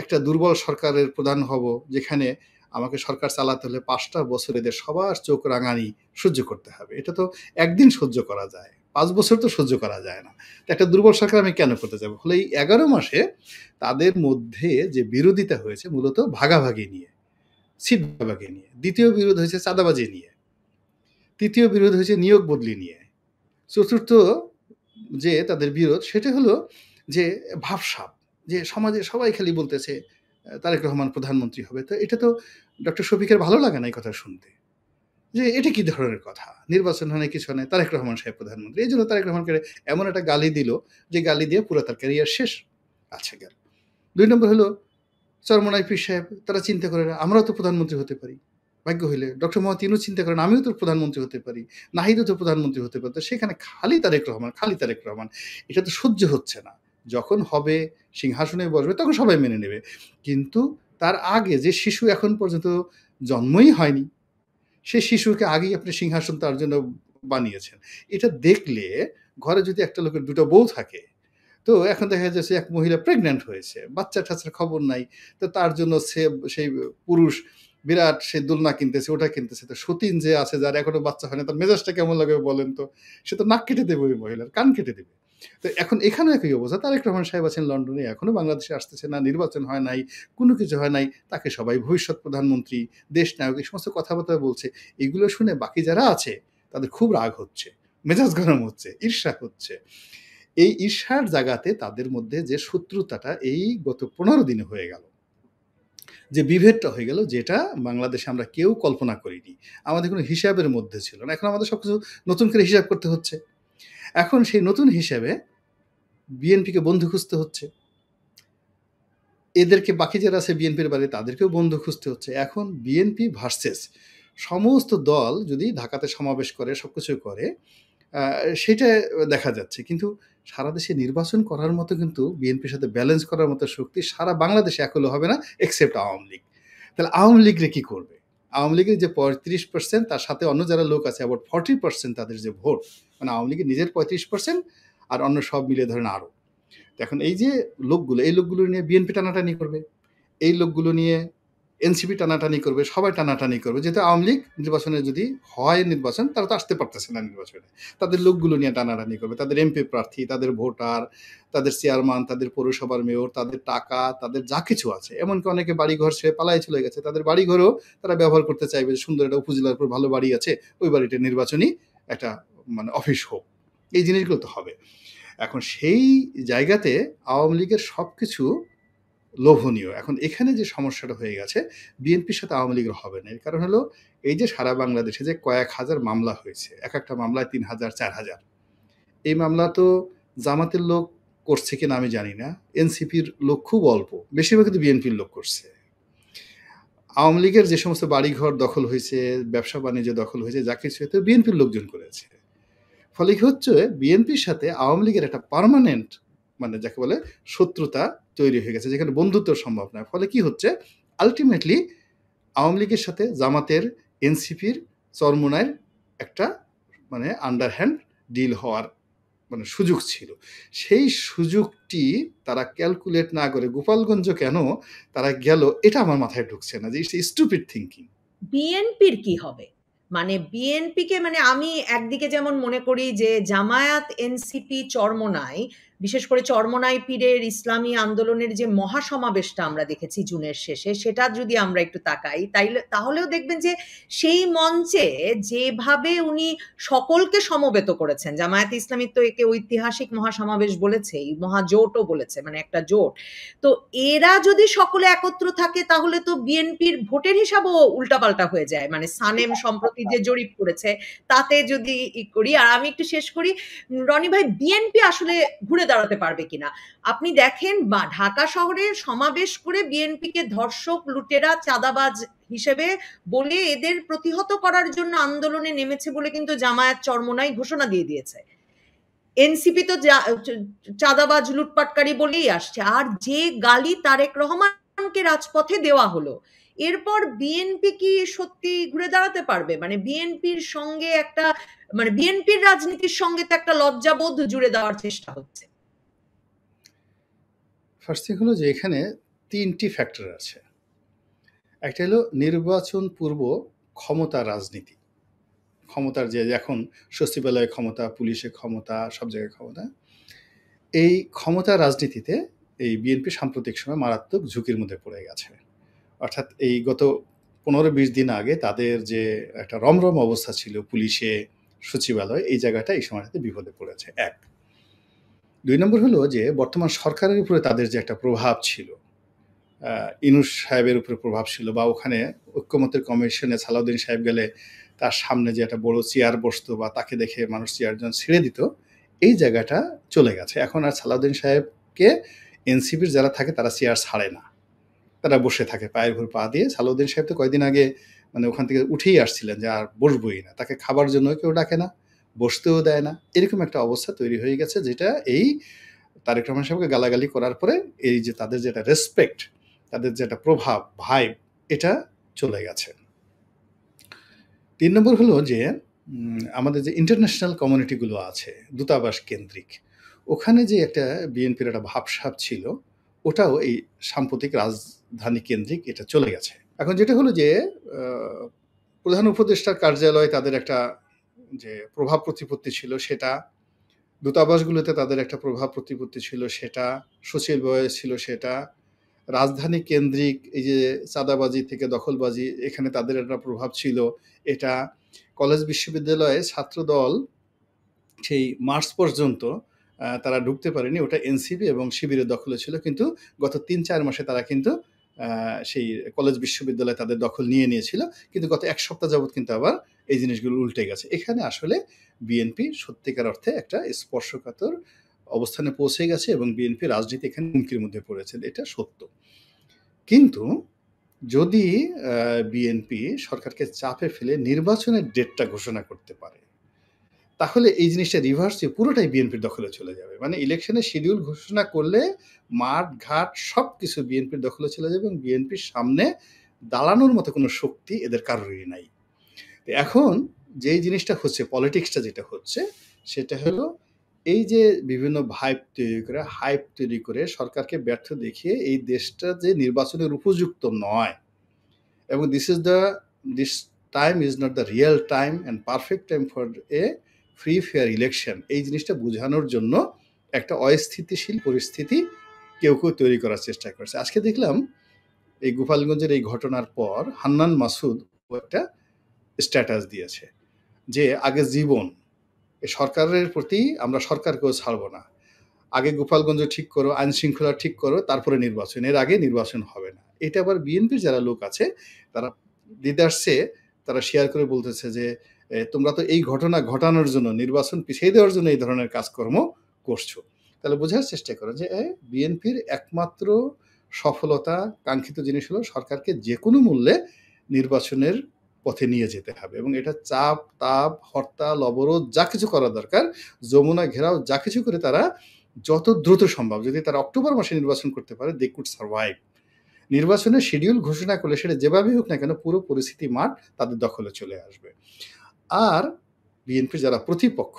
একটা দুর্বল সরকারের প্রধান হব, যেখানে আমাকে সরকার চালাতে হলে ৫টা বছর এদের সবার চোখ রাঙানি সহ্য করতে হবে। এটা তো একদিন সহ্য করা যায়, ৫ বছর তো সহ্য করা যায় না। তো একটা দুর্বল সরকার আমি কেন করতে যাব? ফলে এই ১১ মাসে তাদের মধ্যে যে বিরোধিতা হয়েছে মূলত ভাগাভাগি নিয়ে, সিট ভাগাভাগি নিয়ে। দ্বিতীয় বিরোধ হয়েছে চাঁদাবাজি নিয়ে। তৃতীয় বিরোধ হয়েছে নিয়োগ বদলি নিয়ে। চতুর্থ যে তাদের বিরোধ, সেটা হলো যে ভাবসাব, যে সমাজে সবাই খালি বলতেছে তারেক রহমান প্রধানমন্ত্রী হবে। তো এটা তো ডক্টর শফিকের ভালো লাগে না এই কথা শুনতে, যে এটা কি ধরনের কথা, নির্বাচন হয় না, কিছু হয় না, তারেক রহমান সাহেব প্রধানমন্ত্রী। এই জন্য তারেক রহমানকে এমন একটা গালি দিল, যে গালি দিয়ে পুরো তার ক্যারিয়ার শেষ। আচ্ছা, গেল। ২ নম্বর হলো চরমোনাই পীর সাহেব, তারা চিন্তা করে আমরাও তো প্রধানমন্ত্রী হতে পারি, ভাগ্য হইলে। ডক্টর মোহাম্মদ ইউনূস চিন্তা করেন আমিও তো প্রধানমন্ত্রী হতে পারি, নাহিদও তো প্রধানমন্ত্রী হতে পারে। তো সেখানে খালি তারেক রহমান, খালি তারেক রহমান, এটা তো সহ্য হচ্ছে না। যখন হবে, সিংহাসনে বসবে, তখন সবাই মেনে নেবে। কিন্তু তার আগে যে শিশু এখন পর্যন্ত জন্মই হয়নি, সে শিশুকে আগেই আপনি সিংহাসন তার জন্য বানিয়েছেন। এটা দেখলে, ঘরে যদি একটা লোকের ২টা বউ থাকে, তো এখন দেখা যাচ্ছে এক মহিলা প্রেগন্যান্ট হয়েছে, বাচ্চা-টাচ্চার খবর নাই। তো তার জন্য সেই পুরুষ বিরাট সে দোলনা কিনতেছে, ওটা কিনতেছে। তো সতীন যে আছে, যার এখনো বাচ্চা হয় না, তার মেজাজটা কেমন লাগবে বলেন তো? সে তো নাক কেটে দেবে ওই মহিলার, কান কেটে দেবে। তো এখন এখানেও একই অবস্থা। তারেক রহমান সাহেব আছেন লন্ডনে, এখনো বাংলাদেশে আসতেছে না, নির্বাচন হয় নাই, কোনো কিছু হয় নাই। তাকে সবাই ভবিষ্যৎ প্রধানমন্ত্রী, দেশ নায়ক, এই সমস্ত কথাবার্তা বলছে। এগুলো শুনে বাকি যারা আছে তাদের খুব রাগ হচ্ছে, মেজাজ গরম হচ্ছে, ঈর্ষা হচ্ছে। এই ঈর্ষার জায়গাতে তাদের মধ্যে যে শত্রুতাটা এই গত ১৫ দিনে হয়ে গেল, যে বিভেদটা হয়ে গেল, যেটা বাংলাদেশে আমরা কেউ কল্পনা করিনি। আমাদের কোনো হিসাবের মধ্যে ছিল না। এখন আমাদের সবকিছু নতুন করে হিসাব করতে হচ্ছে। এখন সেই নতুন হিসাবে বিএনপিকে বন্ধু খুঁজতে হচ্ছে। এদেরকে বাকি যারা আছে বিএনপির বাইরে, তাদেরকেও বন্ধু খুঁজতে হচ্ছে। এখন বিএনপি ভার্সেস সমস্ত দল যদি ঢাকাতে সমাবেশ করে, সবকিছু করে, সেটা দেখা যাচ্ছে। কিন্তু সারা দেশে নির্বাচন করার মতো কিন্তু বিএনপির সাথে ব্যালেন্স করার মতো শক্তি সারা বাংলাদেশে এক হলেও হবে না, এক্সেপ্ট আওয়ামী লীগ। তাহলে আওয়ামী লীগরে কি করবে? আওয়ামী লীগের যে ৩৫%, তার সাথে অন্য যারা লোক আছে আবার 40% তাদের যে ভোট, মানে আওয়ামী লীগের নিজের ৩৫% আর অন্য সব মিলিয়ে ধরেন আরও। এখন এই যে লোকগুলো, এই লোকগুলো নিয়ে বিএনপি টানাটানি করবে, এই লোকগুলো নিয়ে এনসিপি টানাটানি করবে, সবাই টানাটানি করবে। যেহেতু আওয়ামী লীগ নির্বাচনে যদি হয় নির্বাচন, তারা তো আসতে পারতেছে না নির্বাচনে, তাদের লোকগুলো নিয়ে টানাটানি করবে। তাদের এমপি প্রার্থী, তাদের ভোটার, তাদের চেয়ারম্যান, তাদের পৌরসভার মেয়র, তাদের টাকা, তাদের যা কিছু আছে, এমনকি অনেকে বাড়িঘর ছেড়ে পালাই চলে গেছে, তাদের বাড়িঘরও তারা ব্যবহার করতে চাইবে। সুন্দর একটা উপজেলার উপর ভালো বাড়ি আছে, ওই বাড়িটা নির্বাচনী একটা মানে অফিস হোক, এই জিনিসগুলো তো হবে। এখন সেই জায়গাতে আওয়ামী লীগের সবকিছু লোভনীয়। এখন এখানে যে সমস্যাটা হয়ে গেছে, বিএনপির সাথে আওয়ামী লীগের হবে না। এর কারণ হলো এই যে সারা বাংলাদেশে যে কয়েক হাজার মামলা হয়েছে, এক একটা মামলায় ৩,০০০ ৪,০০০, এই মামলা তো জামাতের লোক করছে কিনা আমি জানি না, এনসিপির লোক খুব অল্প, বেশিরভাগ কিন্তু বিএনপির লোক করছে। আওয়ামী লীগের যে সমস্ত বাড়িঘর দখল হয়েছে, ব্যবসা বাণিজ্য দখল হয়েছে, যা কিছু হয়েছে বিএনপির লোকজন করেছে। ফলে কি হচ্ছে, বিএনপির সাথে আওয়ামী লীগের একটা পার্মানেন্ট মানে যাকে বলে শত্রুতা তৈরি হয়ে গেছে, যেখানে বন্ধুত্ব সম্ভব নয়। ফলে কি হচ্ছে, আলটিমেটলি আওয়ামী লীগের সাথে জামাতের, এনসিপির, চরমোনাইয়ের একটা মানে আন্ডারহ্যান্ড ডিল হওয়ার মানে সুযোগ ছিল। সেই সুযোগটি তারা ক্যালকুলেট না করে গোপালগঞ্জ কেন তারা গেল, এটা আমার মাথায় ঢুকছে না, যে ইটস স্টুপিড থিঙ্কিং। বিএনপির কি হবে? মানে বিএনপিকে মানে আমি একদিকে যেমন মনে করি যে জামায়াত, এনসিপি, চরমোনাই, বিশেষ করে চরমোনাই পীরের ইসলামী আন্দোলনের যে মহাসমাবেশটা আমরা দেখেছি জুনের শেষে, সেটা যদি আমরা একটু তাকাই তাহলেও দেখবেন যে সেই মঞ্চে যেভাবে উনি সকলকে সমবেত করেছেন, জামায়াতে ইসলামী তো একে ঐতিহাসিক মহাসমাবেশ বলেছেই, মহাজোটও বলেছে, মানে একটা জোট। তো এরা যদি সকলে একত্র থাকে তাহলে তো বিএনপির ভোটের হিসাবও উল্টাপাল্টা হয়ে যায়। মানে সানেম সম্প্রতি যে জরিপ করেছে তাতে যদি করি, আর আমি একটু শেষ করি, রনি ভাই, বিএনপি আসলে ঘুরে দাঁড়াতে পারবে কিনা? আপনি দেখেন বা ঢাকা শহরে সমাবেশ করে বিএনপিকে ধর্ষক, লুটেরা, চাঁদাবাজ হিসেবে বলে এদের প্রতিহত করার জন্য আন্দোলনে নেমেছে বলে কিন্তু জামায়াত, চরমোনাই ঘোষণা দিয়ে দিয়েছে। এনসিপি তো চাঁদাবাজ, লুটপাটকারী বলেই আসছে। আর যে গালি তারেক রহমানকে রাজপথে দেওয়া হলো, এরপর বিএনপি কি সত্যি ঘুরে দাঁড়াতে পারবে? মানে বিএনপির সঙ্গে একটা মানে বিএনপির রাজনীতির সঙ্গে তো একটা লজ্জাবোধ জুড়ে দেওয়ার চেষ্টা হচ্ছে। ফার্স্ট থিং হলো যে এখানে ৩টি ফ্যাক্টর আছে। একটা হলো নির্বাচন পূর্ব ক্ষমতা রাজনীতি, ক্ষমতার যে এখন সচিবালয়ে ক্ষমতা, পুলিশে ক্ষমতা, সব জায়গায় ক্ষমতা। এই ক্ষমতা রাজনীতিতে এই বিএনপি সাম্প্রতিক সময় মারাত্মক ঝুঁকির মধ্যে পড়ে গেছে। অর্থাৎ এই গত ১৫-২০ দিন আগে তাদের যে একটা রমরম অবস্থা ছিল পুলিশে, সচিবালয়, এই জায়গাটা এই সময়টাতে বিপদে পড়েছে, ১। ২ নম্বর হলো যে বর্তমান সরকারের উপরে তাদের যে একটা প্রভাব ছিল, ইউনূস সাহেবের উপরে প্রভাব ছিল, বা ওখানে ঐক্যমত্যের কমিশনে সালাউদ্দিন সাহেব গেলে তার সামনে যে একটা বড় চেয়ার বসতো বা তাকে দেখে মানুষ চেয়ারজন ছেড়ে দিত, এই জায়গাটা চলে গেছে। এখন আর সালাউদ্দিন সাহেবকে এনসিপির যারা থাকে তারা চেয়ার ছাড়ে না, তারা বসে থাকে পায়ের উপর পা দিয়ে। সালাউদ্দিন সাহেব তো কয়েকদিন আগে মানে ওখান থেকে উঠেই আসছিলেন যে আর বসবই না, তাকে খাবার জন্য কেউ ডাকে না, বসতেও দেয় না। এরকম একটা অবস্থা তৈরি হয়ে গেছে, যেটা এই তারেক রহমান সাহেবকে গালাগালি করার পরে এই যে তাদের যেটা রেসপেক্ট, তাদের যেটা প্রভাব, ভাইব, এটা চলে গেছে। ৩ নম্বর হলো যে আমাদের যে ইন্টারন্যাশনাল কমিউনিটিগুলো আছে দূতাবাস কেন্দ্রিক, ওখানে যে একটা বিএনপির একটা ভাবসাব ছিল, ওটাও এই সাম্প্রতিক রাজধানী কেন্দ্রিক এটা চলে গেছে। এখন যেটা হলো যে প্রধান উপদেষ্টার কার্যালয়ে তাদের একটা যে প্রভাব প্রতিপত্তি ছিল সেটা, দূতাবাসগুলোতে তাদের একটা প্রভাব প্রতিপত্তি ছিল সেটা, সচিবালয়ে ছিল সেটা, রাজধানী কেন্দ্রিক এই যে চাঁদাবাজি থেকে দখলবাজি, এখানে তাদের একটা প্রভাব ছিল এটা। কলেজ বিশ্ববিদ্যালয়ে ছাত্রদল সেই মার্চ পর্যন্ত তারা ঢুকতে পারেনি, ওটা এনসিপি এবং শিবিরের দখলে ছিল, কিন্তু গত ৩-৪ মাসে তারা কিন্তু সেই কলেজ বিশ্ববিদ্যালয় তাদের দখল নিয়ে নিয়েছিল, কিন্তু গত ১ সপ্তাহ যাবৎ কিন্তু আবার এই জিনিসগুলো উল্টে গেছে। এখানে আসলে বিএনপি সত্যিকার অর্থে একটা স্পর্শকাতর অবস্থানে পৌঁছে গেছে এবং বিএনপি রাজনীতি এখানে হুমকির মধ্যে পড়েছে, এটা সত্য। কিন্তু যদি বিএনপি সরকারকে চাপে ফেলে নির্বাচনের ডেটটা ঘোষণা করতে পারে, তাহলে এই জিনিসটা রিভার্স হয়ে পুরোটাই বিএনপির দখলে চলে যাবে। মানে ইলেকশনের শিডিউল ঘোষণা করলে মাঠ ঘাট সব কিছু বিএনপির দখলে চলে যাবে এবং বিএনপির সামনে দাঁড়ানোর মতো কোনো শক্তি এদের কারোরই নাই। এখন যেই জিনিসটা হচ্ছে, পলিটিক্সটা যেটা হচ্ছে, সেটা হলো এই যে বিভিন্ন ভাইব তৈরি করে, হাইপ তৈরি করে সরকারকে ব্যর্থ দেখিয়ে এই দেশটা যে নির্বাচনের উপযুক্ত নয়, এবং this time is not the real time and perfect time for a free fair election, এই জিনিসটা বোঝানোর জন্য একটা অস্থিতিশীল পরিস্থিতি কেউ তৈরি করার চেষ্টা করছে। আজকে দেখলাম এই গোপালগঞ্জের এই ঘটনার পর হান্নান মাসুদ একটা স্ট্যাটাস দিয়েছে যে আগে জীবন, এই সরকারের প্রতি আমরা সরকারকেও ছাড়বো না। আগে গোপালগঞ্জ ঠিক করো, আইন শৃঙ্খলা ঠিক করো, তারপরে নির্বাচন, এর আগে নির্বাচন হবে না। এটা আবার বিএনপির যারা লোক আছে তারা লিডার্সে তারা শেয়ার করে বলতেছে যে তোমরা তো এই ঘটনা ঘটানোর জন্য, নির্বাচন পিছিয়ে দেওয়ার জন্য এই ধরনের কাজকর্ম করছো। তাহলে বোঝার চেষ্টা করো যে বিএনপির একমাত্র সফলতা কাঙ্ক্ষিত জিনিস হলো সরকারকে যে কোনো মূল্যে নির্বাচনের পথে নিয়ে যেতে হবে, এবং এটা চাপ তাপ হরতাল অবরোধ যা কিছু করা দরকার, যমুনা ঘেরাও যা কিছু করে তারা যত দ্রুত সম্ভব, যদি তারা অক্টোবর মাসে নির্বাচন করতে পারে, দে কুড সার্ভাইভ। নির্বাচনের শিডিউল ঘোষণা করলে সেটা যেভাবেই হোক না কেন পুরো পরিস্থিতি মাঠ তাদের দখলে চলে আসবে। আর বিএনপির যারা প্রতিপক্ষ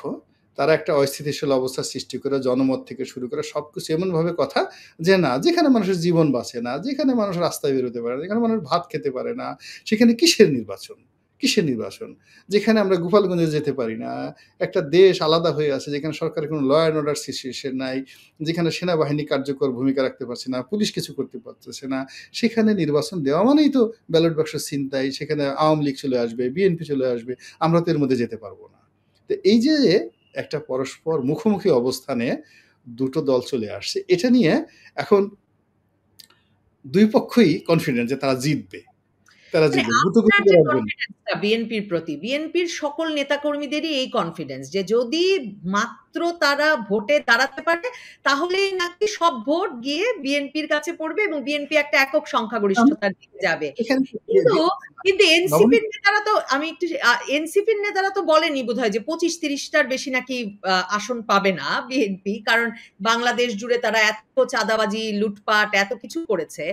তারা একটা অস্থিতিশীল অবস্থা সৃষ্টি করে জনমত থেকে শুরু করে সবকিছু এমনভাবে কথা যে না, যেখানে মানুষের জীবন বাঁচে না, যেখানে মানুষ রাস্তায় বেরোতে পারে না, যেখানে মানুষ ভাত খেতে পারে না, সেখানে কিসের নির্বাচন, কিসের নির্বাচন? যেখানে আমরা গোপালগঞ্জে যেতে পারি না, একটা দেশ আলাদা হয়ে আছে, যেখানে সরকারের কোনো ল অ্যান্ড অর্ডার সিচুয়েশন নাই, যেখানে সেনাবাহিনী কার্যকর ভূমিকা রাখতে পারছে না, পুলিশ কিছু করতে পারতেছে না, সেখানে নির্বাচন দেওয়া মানেই তো ব্যালট বাক্স ছিনতাই, সেখানে আওয়ামী লীগ চলে আসবে, বিএনপি চলে আসবে, আমরা তো এর মধ্যে যেতে পারবো না। তো এই যে একটা পরস্পর মুখোমুখি অবস্থানে দুটো দল চলে আসছে, এটা নিয়ে এখন দুই পক্ষই কনফিডেন্ট যে তারা জিতবে, তারা মানে জিতবে আপনার গুটোগুটি যে করার জন্য। কনফিডেন্সটা বিএনপির প্রতি, বিএনপির সকল নেতাকর্মীদেরই এই কনফিডেন্স যে যদি মাত্র তারা ভোটে দাঁড়াতে পারে তাহলেই নাকি সব ভোট গিয়ে বিএনপির কাছে পড়বে এবং বিএনপি একটা একক সংখ্যাগরিষ্ঠতার দিকে যাবে। এখানে কিন্তু কিন্তু নবনী এনসিপির নেতারা তো, আমি একটু এনসিপির নেতারা তো বলেনি বোধহয় যে 25-30টার বেশি নাকি আসন পাবে না বিএনপি, কারণ বাংলাদেশ জুড়ে তারা এত চাঁদাবাজি লুটপাট এত কিছু করেছে।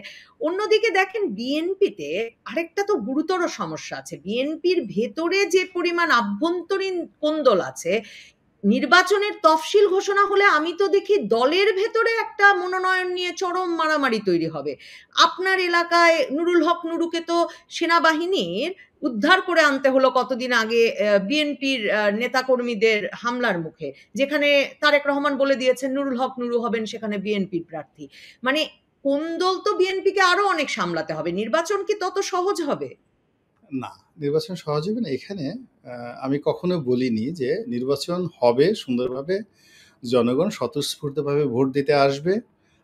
অন্যদিকে দেখেন বিএনপিতে আরেকটা তো গুরুতর সমস্যা আছে, বিএনপির ভেতরে যে পরিমাণ আভ্যন্তরীণ কোন্দল আছে, নির্বাচনের তফসিল ঘোষণা হলে আমি তো দেখি দলের ভেতরে একটা মনোনয়ন নিয়ে চরম মারামারি তৈরি হবে। আপনার এলাকায় নুরুল হক নুরুকে তো সেনাবাহিনীর উদ্ধার করে আনতে হলো কতদিন আগে বিএনপির নেতাকর্মীদের হামলার মুখে, যেখানে তারেক রহমান বলে দিয়েছেন নুরুল হক নুরু হবেন সেখানে বিএনপির প্রার্থী। মানে কোন দল তো বিএনপিকে আরো অনেক সামলাতে হবে, নির্বাচন কি তত সহজ হবে? না, নির্বাচন সহজ হবে না। এখানে আমি কখনো বলিনি যে নির্বাচন হবে সুন্দরভাবে, জনগণ স্বতঃস্ফূর্তভাবে ভোট দিতে আসবে,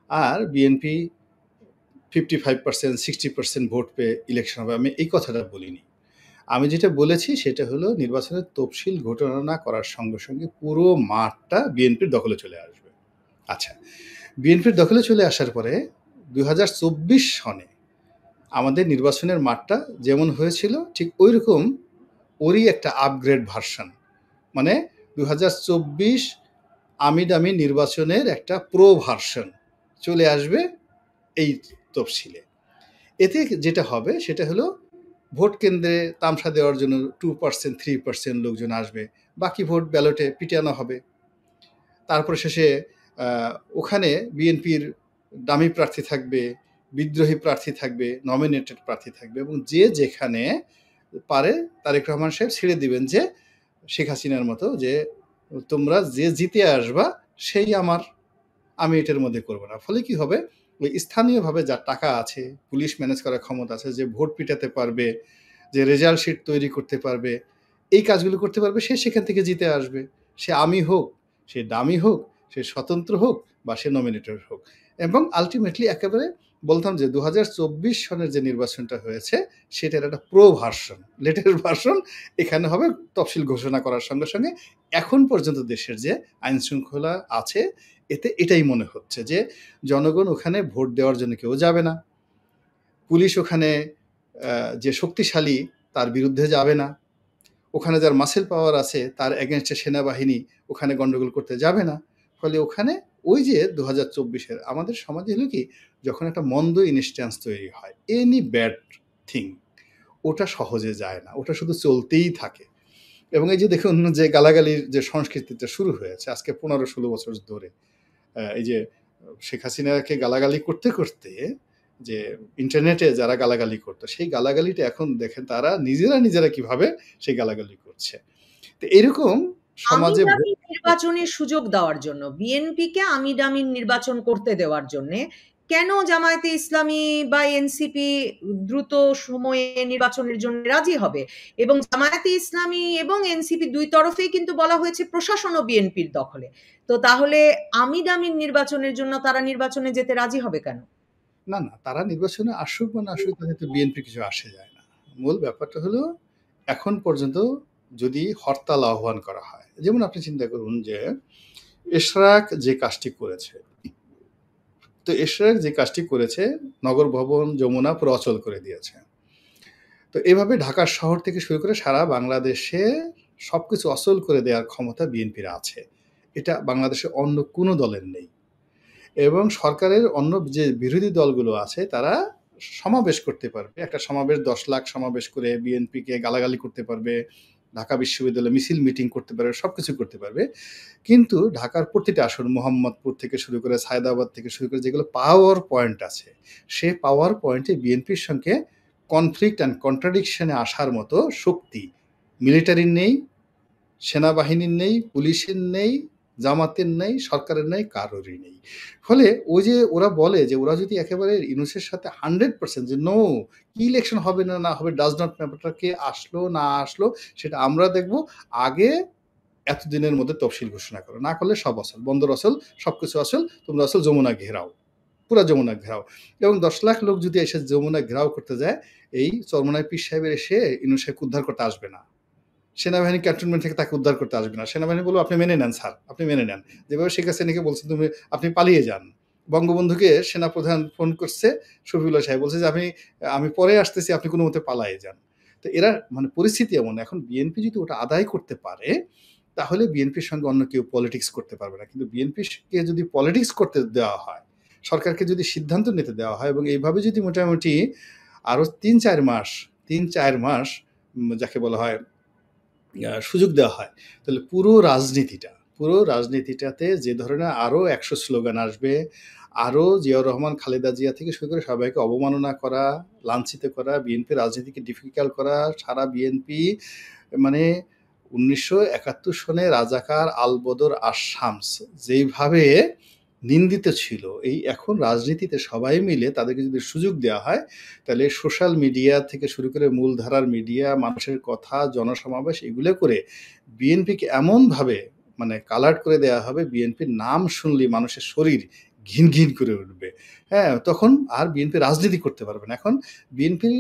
আর বিএনপি 55% 60% ভোট পেয়ে ইলেকশন হবে, আমি এই কথাটা বলিনি। আমি যেটা বলেছি সেটা হলো নির্বাচনের তফসিল ঘোষণা করার সঙ্গে সঙ্গে পুরো মাঠটা বিএনপির দখলে চলে আসবে। আচ্ছা, বিএনপির দখলে চলে আসার পরে 2024 সনে আমাদের নির্বাচনের মাঠটা যেমন হয়েছিল ঠিক ওইরকম ওরই একটা আপগ্রেড ভার্সন, মানে 2024 আমি দামি নির্বাচনের একটা প্রো ভার্সন চলে আসবে এই তফসিলে। এতে যেটা হবে সেটা হলো ভোট কেন্দ্রে তামসা দেওয়ার জন্য 2% 3% লোকজন আসবে, বাকি ভোট ব্যালটে পিটানো হবে। তারপরে শেষে ওখানে বিএনপির দামি প্রার্থী থাকবে, বিদ্রোহী প্রার্থী থাকবে, নমিনেটেড প্রার্থী থাকবে, এবং যে যেখানে পারে তারেক রহমান সাহেব ছেড়ে দিবেন যে শেখ হাসিনার মতো যে তোমরা যে জিতে আসবা সেই আমার, আমি এটার মধ্যে করবো না। ফলে কি হবে, ওই স্থানীয়ভাবে যার টাকা আছে, পুলিশ ম্যানেজ করার ক্ষমতা আছে, যে ভোট পিটাতে পারবে, যে রেজাল্ট শিট তৈরি করতে পারবে, এই কাজগুলো করতে পারবে, সে সেখান থেকে জিতে আসবে। সে আমি হোক, সে দামি হোক, সে স্বতন্ত্র হোক, বা সে নমিনেটেড হোক। এবং আলটিমেটলি একেবারে বলতাম যে 2024 সনের যে নির্বাচনটা হয়েছে সেটার একটা প্রো ভার্সন, লেটেস্ট ভার্সন এখানে হবে তফসিল ঘোষণা করার সঙ্গে সঙ্গে। এখন পর্যন্ত দেশের যে আইন শৃঙ্খলা আছে এতে এটাই মনে হচ্ছে যে জনগণ ওখানে ভোট দেওয়ার জন্য কেউ যাবে না, পুলিশ ওখানে যে শক্তিশালী তার বিরুদ্ধে যাবে না, ওখানে যার মাসেল পাওয়ার আছে তার এগেনস্টে সেনাবাহিনী ওখানে গন্ডগোল করতে যাবে না। ফলে ওখানে ওই যে 2024-এর আমাদের সমাজে হলো কি, যখন একটা মন্দ ইনস্ট্যান্স তৈরি হয়, এনি ব্যাড থিং, ওটা সহজে যায় না, ওটা শুধু চলতেই থাকে। এবং এই যে দেখুন যে গালাগালির যে সংস্কৃতিটা শুরু হয়েছে আজকে 15-16 বছর ধরে, এই যে শেখ হাসিনাকে গালাগালি করতে করতে যে ইন্টারনেটে যারা গালাগালি করতো সেই গালাগালিটা এখন দেখেন তারা নিজেরা কিভাবে সেই গালাগালি করছে। তো এরকম আমি সমাজে দামি নির্বাচনের সুযোগ দেওয়ার জন্য, বিএনপিকে আমি দামি নির্বাচন করতে দেওয়ার জন্য কেন জামায়াতে ইসলামী বা এনসিপি দ্রুত সময়ে নির্বাচনের জন্য রাজি হবে? এবং জামায়াতে ইসলামী এবং এনসিপি ২ তরফেই কিন্তু বলা হয়েছে প্রশাসনও বিএনপির দখলে। তো তাহলে আমির নির্বাচনের জন্য তারা নির্বাচনে যেতে রাজি হবে কেন? না, না, তারা নির্বাচনে আসুক বা না আসুক তাতে তো বিএনপি কিছু আসে যায় না। মূল ব্যাপারটা হলো এখন পর্যন্ত যদি হরতাল আহ্বান করা হয়, যেমন আপনি চিন্তা করুন যে এশরাক যে কাজটি করেছে, তো এশরাক যে কাজটি করেছে নগর ভবন, যমুনা পুরো অচল করে দিয়েছে। তো এভাবে ঢাকা শহর থেকে শুরু করে সারা বাংলাদেশে সবকিছু অচল করে দেওয়ার ক্ষমতা বিএনপির আছে। এটা বাংলাদেশে অন্য কোনো দলের নেই। এবং সরকারের অন্য যে বিরোধী দলগুলো আছে তারা সমাবেশ করতে পারবে। একটা সমাবেশ ১০ লাখ সমাবেশ করে বিএনপিকে গালাগালি করতে পারবে, ঢাকা বিশ্ববিদ্যালয়ে মিছিল মিটিং করতে পারবে, সবকিছু করতে পারবে। কিন্তু ঢাকার প্রতিটা আসন মোহাম্মদপুর থেকে শুরু করে সায়েদাবাদ থেকে শুরু করে যেগুলো পাওয়ার পয়েন্ট আছে, সে পাওয়ার পয়েন্টে বিএনপির সঙ্গে কনফ্লিক্ট অ্যান্ড কন্ট্রাডিকশনে আসার মতো শক্তি মিলিটারির নেই, সেনাবাহিনীর নেই, পুলিশের নেই, জামাতের নেই, সরকারের নেই, কারোরই নেই। ফলে ওই যে ওরা বলে যে ওরা যদি একেবারে ইউনূসের সাথে 100% যে নো, কি ইলেকশন হবে না না হবে ডাজ নট ম্যাটার, কে আসলো না আসলো সেটা আমরা দেখব। আগে এতদিনের মধ্যে তফসিল ঘোষণা করো, না করলে সব অচল, বন্দর অচল, সবকিছু অচল, তোমরা অচল, যমুনা ঘেরাও, পুরা যমুনা ঘেরাও। এবং ১০ লাখ লোক যদি এসে যমুনা ঘেরাও করতে যায়, এই চরমোনাই পীর সাহেবের এসে ইউনূস সাহেবকে উদ্ধার করতে আসবে না, সেনাবাহিনী ক্যান্টনমেন্ট থেকে তাকে উদ্ধার করতে আসবে না। সেনাবাহিনী বলবো আপনি মেনে নেন স্যার, আপনি মেনে নেন। যেভাবে শেখ হাসিনাকে বলছে তুমি আপনি পালিয়ে যান। বঙ্গবন্ধুকে সেনাপ্রধান ফোন করছে, শফিউল্লাহ সাহেব বলছে যে আমি পরে আসতেছি, আপনি কোনো মতে পালিয়ে যান। তো এরা মানে পরিস্থিতি এমন, এখন বিএনপি যদি ওটা আদায় করতে পারে তাহলে বিএনপির সঙ্গে অন্য কেউ পলিটিক্স করতে পারবে না। কিন্তু বিএনপিকে যদি পলিটিক্স করতে দেওয়া হয়, সরকারকে যদি সিদ্ধান্ত নিতে দেওয়া হয় এবং এইভাবে যদি মোটামুটি আরো ৩-৪ মাস যাকে বলা হয় সুযোগ দেওয়া হয়, তাহলে পুরো রাজনীতিটাতে যে ধরনের আরো ১০০ স্লোগান আসবে, আরো জিয়াউর রহমান, খালেদা জিয়া থেকে শুরু করে সবাইকে অবমাননা করা, লাঞ্ছিত করা, বিএনপি রাজনীতিকে ডিফিকাল্ট করা, সারা বিএনপি মানে ১৯৭১ সনে রাজাকার, আলবদর, আশামস যেইভাবে নিন্দিত ছিল, এই এখন রাজনীতিতে সবাই মিলে তাদেরকে যদি সুযোগ দেওয়া হয়, তাহলে সোশ্যাল মিডিয়া থেকে শুরু করে মূলধারার মিডিয়া, মানুষের কথা, জনসমাবেশ এগুলো করে বিএনপিকে এমনভাবে মানে কালার করে দেওয়া হবে, বিএনপির নাম শুনলেই মানুষের শরীর ঘিন ঘিন করে উঠবে। হ্যাঁ, তখন আর বিএনপি রাজনীতি করতে পারবে না। এখন বিএনপির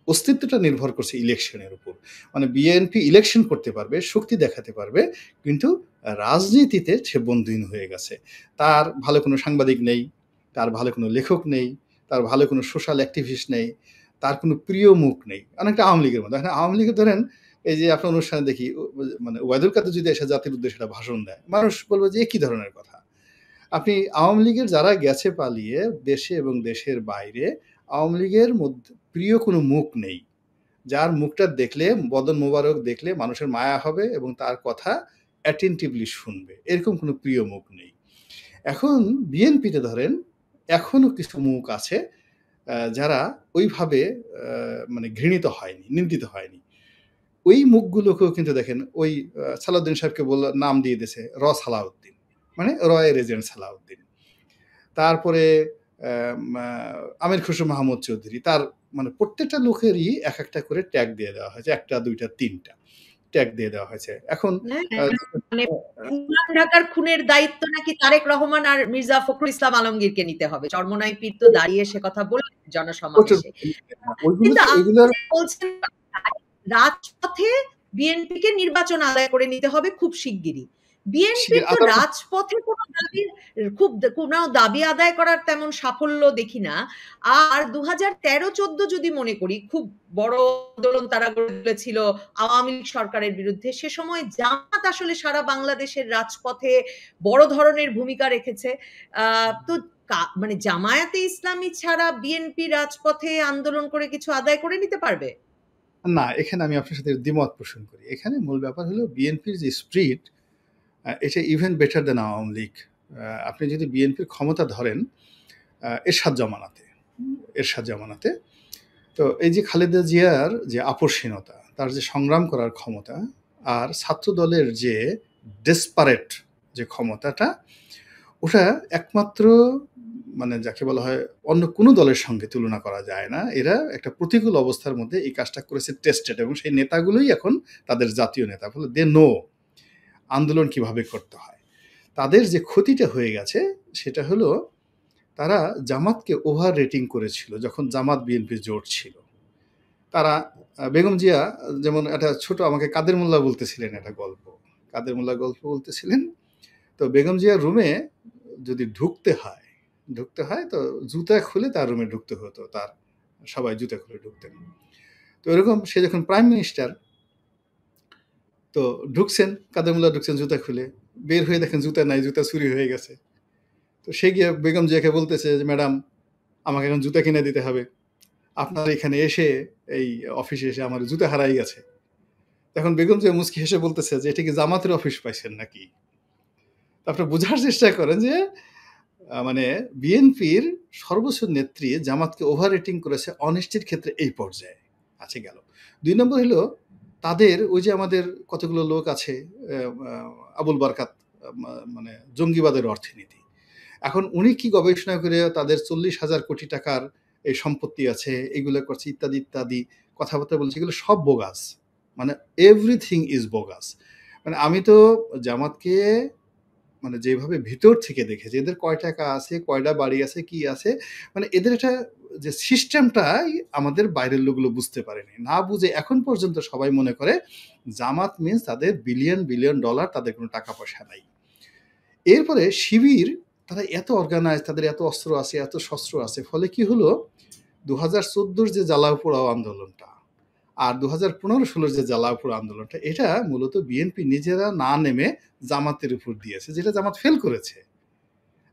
অস্তিত্বটা নির্ভর করছে ইলেকশনের উপর। মানে বিএনপি ইলেকশন করতে পারবে, শক্তি দেখাতে পারবে, কিন্তু রাজনীতিতে সে বন্দীন হয়ে গেছে। তার ভালো কোনো সাংবাদিক নেই, তার ভালো কোনো লেখক নেই, তার ভালো কোনো সোশ্যাল অ্যাক্টিভিস্ট নেই, তার কোনো প্রিয় মুখ নেই। অনেকটা আওয়ামী লীগের মতো। এখন আওয়ামী লীগের ধরেন এই যে আপনার অনুষ্ঠানে দেখি মানে ওবায়দুল কাদের যদি এসে জাতির উদ্দেশ্যে একটা ভাষণ দেয়, মানুষ বলবে যে এ কি ধরনের কথা? আপনি আওয়ামী লীগের যারা গেছে পালিয়ে দেশে এবং দেশের বাইরে, আওয়ামী লীগের মধ্যে প্রিয় কোনো মুখ নেই। যার মুখটা দেখলে, বদন মোবারক দেখলে মানুষের মায়া হবে এবং তার কথা অ্যাটেনটিভলি শুনবে। এরকম কোনো প্রিয় মুখ নেই। এখন বিএনপিতে ধরেন এখনো কিছু মুখ আছে যারা ওইভাবে মানে ঘৃণিত হয়নি, নিন্দিত হয়নি। ওই মুখগুলোকেও কিন্তু দেখেন ওই সালাউদ্দিন সাহেবকে নাম দিয়ে দিয়েছে সালাউদ্দিন। মানে রয়ের এজেন্ট সালাউদ্দিন। তারপরে আমির খসরু মাহমুদ চৌধুরী, তার মানে প্রত্যেকটা লোকেরই এক একটা করে ট্যাগ দিয়ে দেওয়া হয়েছে, ১টা ২টা ৩টা ট্যাগ দিয়ে দেওয়া হয়েছে। এখন হ্যাঁ, মানে পুরান ঢাকার খুনের দায়িত্ব নাকি তারেক রহমান আর মির্জা ফখরুল ইসলাম আলমগীরকে নিতে হবে। চরমোনাই পীর তো দাঁড়িয়ে সে কথা বললেন জনসমাবেশে। ওইগুলো কিন্তু তো আপনি এগুলোর যে বলছেন রাজপথে বিএনপিকে নির্বাচন আদায় করে নিতে হবে খুব শিগগিরই। বিএনপির তো আদালত রাজপথে কোনো দাবি আদায় করার তেমন সাফল্য দেখি না। আর ২০১৩-১৪ যদি মনে করি, খুব বড় আন্দোলন তারা গড়ে তুলেছিল আওয়ামী লীগ সরকারের বিরুদ্ধে। সে সময় জামাত আসলে সারা বাংলাদেশের রাজপথে বড় ধরনের ভূমিকা রেখেছে। তো মানে জামায়াতে ইসলামী ছাড়া বিএনপি রাজপথে আন্দোলন করে কিছু আদায় করে নিতে পারবে? না, এখানে আমি আপনার সাথে দ্বিমত পোষণ করি। এখানে মূল ব্যাপার হলো বিএনপির যে স্পিরিট, এটা even better than Awami League. আপনি যদি বিএনপির ক্ষমতা ধরেন এরশাদ জামানাতে, তো এই যে খালেদা জিয়ার যে আপসহীনতা, তার যে সংগ্রাম করার ক্ষমতা, আর ছাত্র দলের যে ডেসপারেট যে ক্ষমতাটা, ওটা একমাত্র মানে যাকে বলা হয় অন্য কোনো দলের সঙ্গে তুলনা করা যায় না। এরা একটা প্রতিকূল অবস্থার মধ্যে এই কাজটা করেছে টেস্টেড, এবং সেই নেতাগুলোই এখন তাদের জাতীয় নেতা। ফলে দে নো আন্দোলন কিভাবে করতে হয়। তাদের যে ক্ষতিটা হয়ে গেছে সেটা হলো তারা জামাতকে ওভার রেটিং করেছিল যখন জামাত বিএনপি জোট ছিল। তারা বেগম জিয়া যেমন একটা ছোট আমাকে কাদের মোল্লা বলতেছিলেন একটা গল্প, কাদের মোল্লা গল্প বলতেছিলেন। তো বেগম জিয়ার রুমে যদি ঢুকতে হয় তো জুতা খুলে তার রুমে ঢুকতে হতো, তার সবাই জুতা খুলে ঢুকতেন। তো এরকম সে যখন প্রাইম মিনিস্টার, তো ঢুকছেন কাদের মোল্লা, ঢুকছেন জুতা খুলে, বের হয়ে দেখেন জুতা নাই, জুতা চুরি হয়ে গেছে। তো সে গিয়ে বেগম জিয়াকে বলতেছে যে ম্যাডাম আমাকে এখন জুতা কিনে দিতে হবে, আপনার এখানে এসে এই অফিসে এসে আমার জুতা হারাই গেছে। তখন বেগম জিয়া মুচকি হেসে বলতেছে যে এটা কি জামাতের অফিস পাইছেন নাকি? আপনি বোঝার চেষ্টা করেন যে মানে বিএনপির সর্বোচ্চ নেত্রী জামাতকে ওভার রেটিং করেছে অনেস্টির ক্ষেত্রে এই পর্যায়ে আছে গেল। ২ নম্বর হলো তাদের ওই যে আমাদের কতগুলো লোক আছে আবুল বারকাত, মানে জঙ্গিবাদের অর্থনীতি। এখন উনি কি গবেষণা করে তাদের ৪০,০০০ কোটি টাকার এই সম্পত্তি আছে, এগুলো করছে ইত্যাদি ইত্যাদি কথাবার্তা বলছে, এগুলো সব বোগাস, মানে এভরিথিং ইজ বোগাস। মানে আমি তো জামাতকে মানে যেভাবে ভিতর থেকে দেখেছি, এদের কয় টাকা আছে, কয়টা বাড়ি আছে, কি আছে, মানে এদের একটা যে সিস্টেমটাই আমাদের বাইরের লোকগুলো বুঝতে পারেনি। না বুঝে এখন পর্যন্ত সবাই মনে করে জামাত মিন্স তাদের বিলিয়ন বিলিয়ন ডলার, তাদের কোনো টাকা পয়সা নাই। এরপরে শিবির, তারা এত অর্গানাইজ, তাদের এত অস্ত্র আছে, এত শস্ত্র আছে। ফলে কি হলো ২০১৪ যে জ্বালাও পোড়াও আন্দোলনটা আর ২০১৫-১৬ যে জ্বালাও পোড়াও আন্দোলনটা, এটা মূলত বিএনপি নিজেরা না নেমে জামাতের উপর দিয়েছে, যেটা জামাত ফেল করেছে।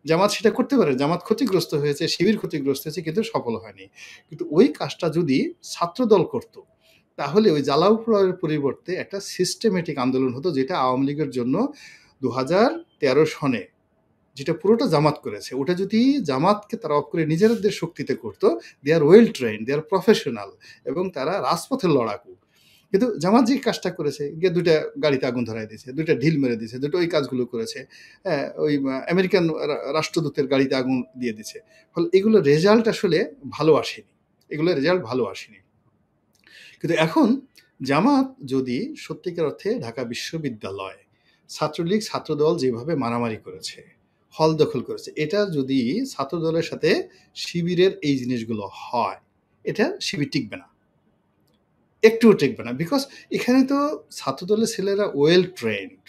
জামাত সেটা করতে পারে, জামাত ক্ষতিগ্রস্ত হয়েছে, শিবির ক্ষতিগ্রস্ত হয়েছে, কিন্তু সফল হয়নি। কিন্তু ওই কাজটা যদি ছাত্রদল করত তাহলে ওই জ্বালাও পোড়াওয়ের পরিবর্তে একটা সিস্টেমেটিক আন্দোলন হতো, যেটা আওয়ামী লীগের জন্য ২০১৩ সনে যেটা পুরোটা জামাত করেছে, ওটা যদি জামাতকে তারা অফ করে নিজেদের শক্তিতে করতো, দে are well trend, they R professional, এবং তারা রাজপথের লড়াকু। কিন্তু জামাত যে কাজটা করেছে, গিয়ে ২টা গাড়িতে আগুন ধরাই দিয়েছে, ২টা ঢিল মেরে দিয়েছে, দুটো ওই কাজগুলো করেছে। হ্যাঁ, ওই আমেরিকান রাষ্ট্রদূতের গাড়িতে আগুন দিয়ে দিচ্ছে। ফলে এগুলো রেজাল্ট আসলে ভালো আসেনি, এগুলো রেজাল্ট ভালো আসেনি। কিন্তু এখন জামাত যদি সত্যিকার অর্থে ঢাকা বিশ্ববিদ্যালয়, ছাত্রলীগ ছাত্রদল যেভাবে মারামারি করেছে, হল দখল করেছে, এটা যদি ছাত্রদলের সাথে শিবিরের এই জিনিসগুলো হয়, এটা শিবির টিকবে না, একটুও টিকবে না। বিকজ এখানে তো ছাত্রদলের ছেলেরা ওয়েল ট্রেন্ড,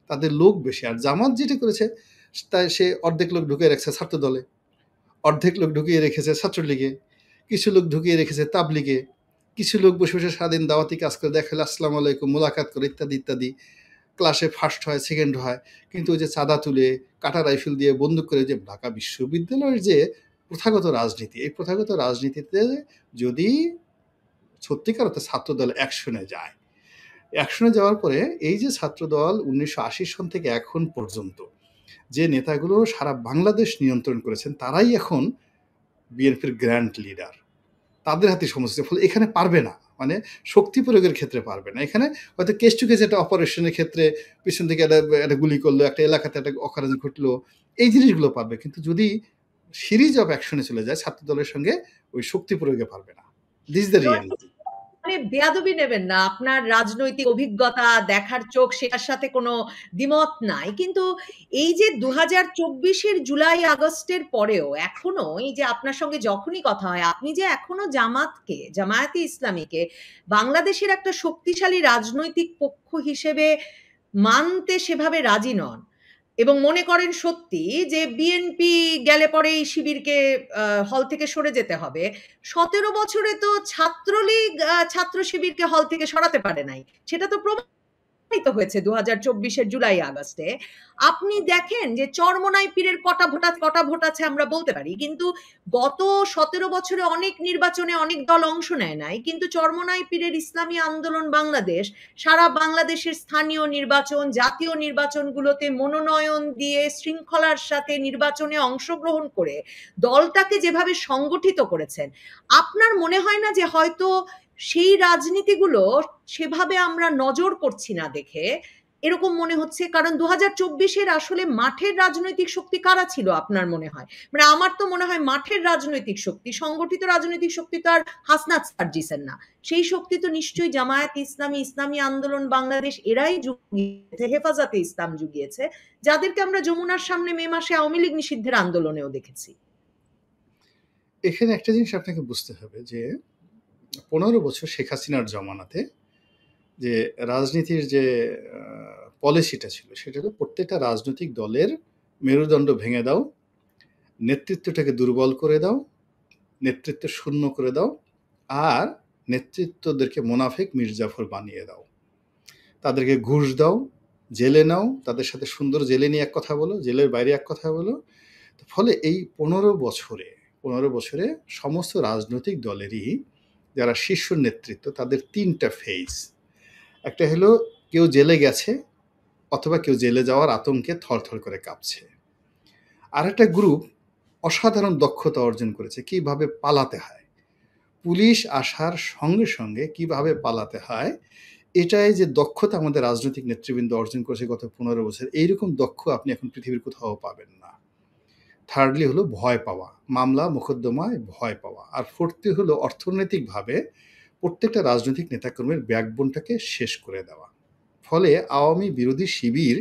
তাদের লোক বেশি। আর জামাত যেটা করেছে, তাই সে অর্ধেক লোক ঢুকিয়ে রেখেছে ছাত্রদলে, অর্ধেক লোক ঢুকিয়ে রেখেছে ছাত্রলীগে, কিছু লোক ঢুকিয়ে রেখেছে তাবলীগে, কিছু লোক বসে বসে সারাদিন দাওয়াতি কাজ করে, দেখালে আসসালামু আলাইকুম, মোলাকাত করে, ইত্যাদি ইত্যাদি। ক্লাসে ফার্স্ট হয়, সেকেন্ড হয়, কিন্তু ওই যে চাঁদা তুলে, কাটা রাইফেল দিয়ে, বন্দুক করে, যে ঢাকা বিশ্ববিদ্যালয়ের যে প্রথাগত রাজনীতি, এই প্রথাগত রাজনীতিতে যদি সত্যিকার অর্থে ছাত্রদল অ্যাকশনে যায়, অ্যাকশনে যাওয়ার পরে এই যে ছাত্রদল ১৯৮০ সন থেকে এখন পর্যন্ত যে নেতাগুলো সারা বাংলাদেশ নিয়ন্ত্রণ করেছেন, তারাই এখন বিএনপির গ্র্যান্ড লিডার, তাদের হাতে সমস্যা। ফলে এখানে পারবে না, মানে শক্তি প্রয়োগের ক্ষেত্রে পারবে না। এখানে হয়তো কেস টু কেস একটা অপারেশনের ক্ষেত্রে পিছন থেকে একটা গুলি করলো, একটা এলাকাতে একটা অকারেন্স ঘটলো, এই জিনিসগুলো পারবে। কিন্তু যদি সিরিজ অফ অ্যাকশনে চলে যায় ছাত্রদলের সঙ্গে, ওই শক্তি প্রয়োগে পারবে না। This the reality. মানে বেয়াদবি নেবেন না, আপনার রাজনৈতিক অভিজ্ঞতা, দেখার চোখ, সেটার সাথে কোনো দ্বিমত নাই। কিন্তু এই যে ২০২৪-এর জুলাই আগস্টের পরেও এখনো এই যে আপনার সঙ্গে যখনই কথা হয়, আপনি যে এখনো জামাতকে, জামায়াতে ইসলামীকে বাংলাদেশের একটা শক্তিশালী রাজনৈতিক পক্ষ হিসেবে মানতে সেভাবে রাজি নন, এবং মনে করেন সত্যি যে বিএনপি গেলে পরেই শিবিরকে হল থেকে সরে যেতে হবে। ১৭ বছরে তো ছাত্রলীগ ছাত্র শিবিরকে হল থেকে সরাতে পারে নাই, সেটা তো প্রমাণিত হয়েছে ২০২৪-এর জুলাই আগস্টে। আপনি দেখেন যে চরমোনাই পীরের কটা ভোট আছে আমরা বলতে পারি, কিন্তু গত ১৭ বছরে অনেক নির্বাচনে অনেক দল অংশ নেয় নাই, কিন্তু চরমোনাই পীরের ইসলামী আন্দোলন বাংলাদেশ সারা বাংলাদেশের স্থানীয় নির্বাচন, জাতীয় নির্বাচনগুলোতে মনোনয়ন দিয়ে শৃঙ্খলার সাথে নির্বাচনে অংশগ্রহণ করে দলটাকে যেভাবে সংগঠিত করেছেন, আপনার মনে হয় না যে হয়তো সেই রাজনীতিগুলো সেভাবে আমরা নজর করছি না দেখে এরকম মনে হচ্ছে। কারণ 2024-এর আসলে মাঠের রাজনৈতিক শক্তি কারা ছিল আপনার মনে হয়? মানে আমার তো মনে হয় মাঠের রাজনৈতিক শক্তি, সংগঠিত রাজনৈতিক শক্তি তো আর হাসনাত সার্জিসের না। সেই শক্তি তো নিশ্চয়ই জামায়াত ইসলামী, ইসলামী আন্দোলন বাংলাদেশ এরাই জুগিয়েছে, হেফাজতে ইসলাম জুগিয়েছে, যাদেরকে আমরা যমুনার সামনে মে মাসে আওয়ামী লীগ নিষিদ্ধের আন্দোলনেও দেখেছি। এখানে একটা জিনিস আপনাকে বুঝতে হবে যে 15 বছর শেখ হাসিনার জমানাতে যে রাজনীতির যে পলিসিটা ছিল সেটা হলো প্রত্যেকটা রাজনৈতিক দলের মেরুদণ্ড ভেঙে দাও, নেতৃত্বটাকে দুর্বল করে দাও, নেতৃত্ব শূন্য করে দাও, আর নেতৃত্বদেরকে মোনাফেক মির্জাফর বানিয়ে দাও, তাদেরকে ঘুষ দাও, জেলে নাও, তাদের সাথে সুন্দর জেলে নিয়ে এক কথা বলো, জেলের বাইরে এক কথা বলো। ফলে এই 15 বছরে সমস্ত রাজনৈতিক দলেরই যারা শীর্ষ নেতৃত্ব তাদের 3টা ফেজ। একটা হলো কেউ জেলে গেছে অথবা কেউ জেলে যাওয়ার আতঙ্কে থরথর করে কাঁপছে। আরেকটা গ্রুপ অসাধারণ দক্ষতা অর্জন করেছে কিভাবে পালাতে হয়, পুলিশ আসার সঙ্গে সঙ্গে কিভাবে পালাতে হয়, এটাই যে দক্ষতা আমাদের রাজনৈতিক নেতৃবৃন্দ অর্জন করেছে গত 15 বছর, এইরকম দক্ষ আপনি এখন পৃথিবীর কোথাও পাবেন না। থার্ডলি হলো ভয় পাওয়া, মামলা মোকদ্দমায় ভয় পাওয়া। আর ফোর্থলি হলো অর্থনৈতিকভাবে প্রত্যেকটা রাজনৈতিক নেতাকর্মীর ব্যাকবোনটাকে শেষ করে দেওয়া। ফলে আওয়ামী বিরোধী শিবির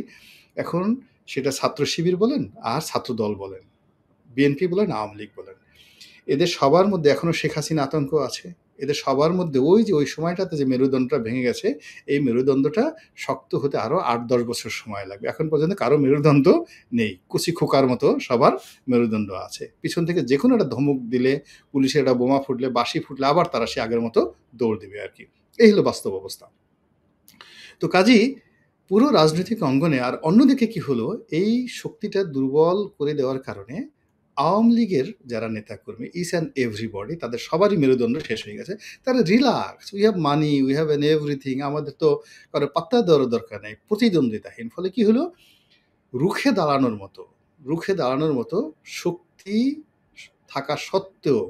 এখন, সেটা ছাত্র শিবির বলেন আর ছাত্র দল বলেন, বিএনপি বলেন আওয়ামী লীগ বলেন, এদের সবার মধ্যে এখনো শেখ হাসিনা আতঙ্ক আছে। এদের সবার মধ্যে ওই সময়টাতে যে মেরুদণ্ডটা ভেঙে গেছে, এই মেরুদণ্ডটা শক্ত হতে আরও 8-10 বছর সময় লাগবে। এখন পর্যন্ত কারো মেরুদণ্ড নেই, কুচি খোকার মতো সবার মেরুদণ্ড আছে। পিছন থেকে যে কোনো একটা ধমক দিলে, পুলিশের একটা বোমা ফুটলে, বাঁশি ফুটলে আবার তারা সে আগের মতো দৌড় দেবে আর কি। এই হলো বাস্তব অবস্থা। তো কাজেই পুরো রাজনৈতিক অঙ্গনে, আর অন্যদিকে কি হলো, এই শক্তিটা দুর্বল করে দেওয়ার কারণে আওয়ামী লীগের যারা নেতাকর্মী ইচ অ্যান্ড এভরিবডি, তাদের সবারই মেরুদণ্ড শেষ হয়ে গেছে। তারা relax, we have money, we have an everything, আমাদের তো কারো পাত্তা দেওয়ার দরকার নেই, প্রতিদ্বন্দ্বিতাহীন। ফলে কি হলো, রুখে দাঁড়ানোর মতো শক্তি থাকা সত্ত্বেও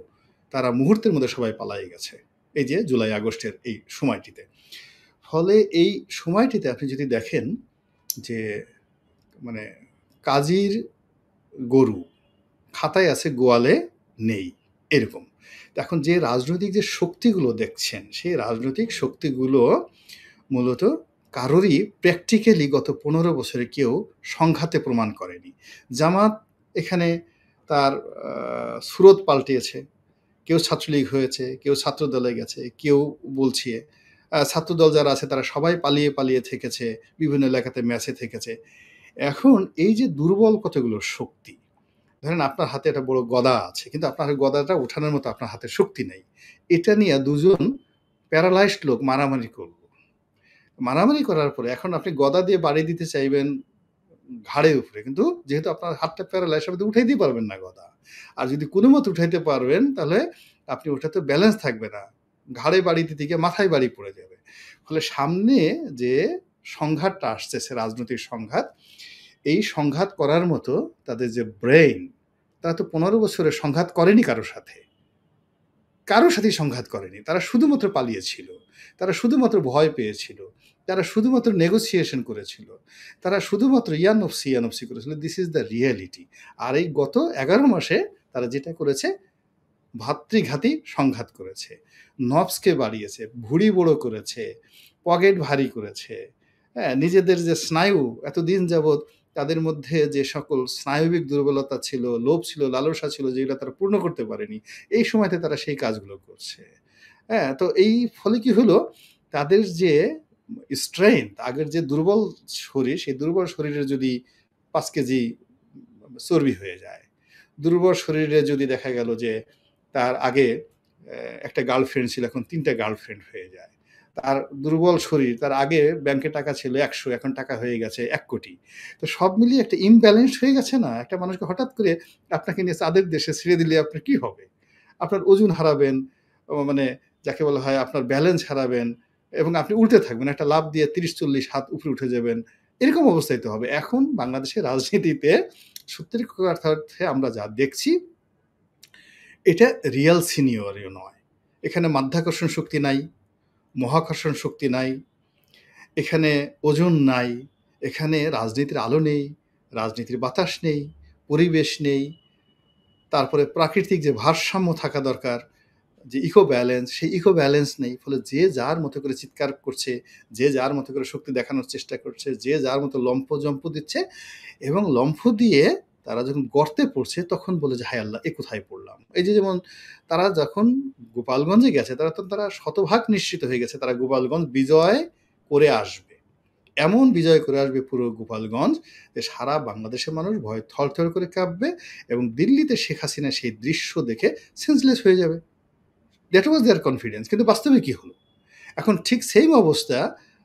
তারা মুহূর্তের মধ্যে সবাই পালাই গেছে এই যে জুলাই আগস্টের এই সময়টিতে। ফলে এই সময়টিতে আপনি যদি দেখেন যে মানে কাজীর গরু খাতায় আছে গোয়ালে নেই, এরকম। এখন যে রাজনৈতিক যে শক্তিগুলো দেখছেন, সেই রাজনৈতিক শক্তিগুলো মূলত কারোরই প্র্যাকটিক্যালি গত 15 বছরে কেউ সংঘাতে প্রমাণ করেনি। জামাত এখানে তার সুরত পাল্টিয়েছে, কেউ ছাত্রলীগ হয়েছে, কেউ ছাত্রদলে গেছে, কেউ বলছে ছাত্রদল যারা আছে তারা সবাই পালিয়ে থেকেছে, বিভিন্ন এলাকাতে ম্যাচে থেকেছে। এখন এই যে দুর্বল কতগুলো শক্তি, ধরেন আপনার হাতে একটা বড় গদা আছে, কিন্তু আপনার গদাটা ওঠানোর মতো আপনার হাতে শক্তি নেই, এটা নিয়ে দুজন প্যারালাইজড লোক মারামারি করার পরে এখন আপনি গদা দিয়ে বাড়ি দিতে চাইবেন ঘাড়ের উপরে, কিন্তু যেহেতু আপনার হাতটা প্যারালাইজ, আপনি উঠাইতে পারবেন না গদা। আর যদি কোনো মতো উঠাইতে পারবেন তাহলে আপনি ওঠাতে ব্যালেন্স থাকবে না, ঘাড়ে বাড়ি দিতে গিয়ে মাথায় বাড়ি পড়ে যাবে। ফলে সামনে যে সংঘাতটা আসতেছে, রাজনৈতিক সংঘাত, এই সংঘাত করার মতো তাদের যে ব্রেইন, তারা তো 15 বছরে সংঘাত করেনি কারোর সাথেই সংঘাত করেনি। তারা শুধুমাত্র পালিয়েছিল, তারা শুধুমাত্র ভয় পেয়েছিল, তারা শুধুমাত্র নেগোসিয়েশন করেছিল, তারা শুধুমাত্র ইয়ানফসি করেছিল। This is the reality. আর এই গত 11 মাসে তারা যেটা করেছে, ভাতৃঘাতী সংঘাত করেছে, নবসকে বাড়িয়েছে, ভুঁড়ি বড়ো করেছে, পকেট ভারী করেছে, হ্যাঁ, নিজেদের যে স্নায়ু এতদিন যাবৎ তাদের মধ্যে যে সকল স্নায়বিক দুর্বলতা ছিল, লোভ ছিল, লালসা ছিল, যেগুলো তারা পূর্ণ করতে পারেনি, এই সময়তে তারা সেই কাজগুলো করছে। হ্যাঁ, তো এই ফলে কি হলো, তাদের যে স্ট্রেংথ, আগের যে দুর্বল শরীর, সেই দুর্বল শরীরে যদি 5 কেজি চর্বি হয়ে যায়, দুর্বল শরীরে যদি দেখা গেল যে তার আগে একটা গার্লফ্রেন্ড ছিল, এখন 3টা গার্লফ্রেন্ড হয়ে যায়, তার দুর্বল শরীর, তার আগে ব্যাংকে টাকা ছিল 100, এখন টাকা হয়ে গেছে 1 কোটি। তো সব মিলিয়ে একটা ইমব্যালেন্স হয়ে গেছে না? একটা মানুষকে হঠাৎ করে আপনাকে নিয়ে চাঁদের দেশে ছেড়ে দিলে আপনার কি হবে? আপনার ওজন হারাবেন, মানে যাকে বলা হয় আপনার ব্যালেন্স হারাবেন, এবং আপনি উল্টে থাকবেন, একটা লাফ দিয়ে 30-40 হাত উপরে উঠে যাবেন, এরকম অবস্থায় তো হবে। এখন বাংলাদেশের রাজনীতিতে সত্যি কথার্থে আমরা যা দেখছি, এটা রিয়াল সিনিয়রও নয়। এখানে মাধ্যাকর্ষণ শক্তি নাই, মহাকর্ষণ শক্তি নাই, এখানে ওজন নাই, এখানে রাজনীতির আলো নেই, রাজনীতির বাতাস নেই, পরিবেশ নেই, তারপরে প্রাকৃতিক যে ভারসাম্য থাকা দরকার, যে ইকো ব্যালেন্স, সেই ইকো ব্যালেন্স নেই। ফলে যে যার মতো করে চিৎকার করছে, যে যার মতো করে শক্তি দেখানোর চেষ্টা করছে, যে যার মতো লম্ফ-জম্প দিচ্ছে, এবং লম্ফ দিয়ে তারা যখন গর্তে পড়ছে তখন বলে যে, হায় আল্লাহ! এ কোথায় পড়লাম? এই যে যেমন তারা যখন গোপালগঞ্জে গেছে, তারা শতভাগ নিশ্চিত হয়ে গেছে তারা গোপালগঞ্জ বিজয় করে আসবে। এমন বিজয় করে আসবে পুরো গোপালগঞ্জ যে সারা বাংলাদেশের মানুষ ভয়ে থরথর করে কাঁপবে, এবং দিল্লিতে শেখ হাসিনা সেই দৃশ্য দেখে সেন্সলেস হয়ে যাবে। That was their confidence. কিন্তু বাস্তবে কি হলো? এখন ঠিক সেম অবস্থা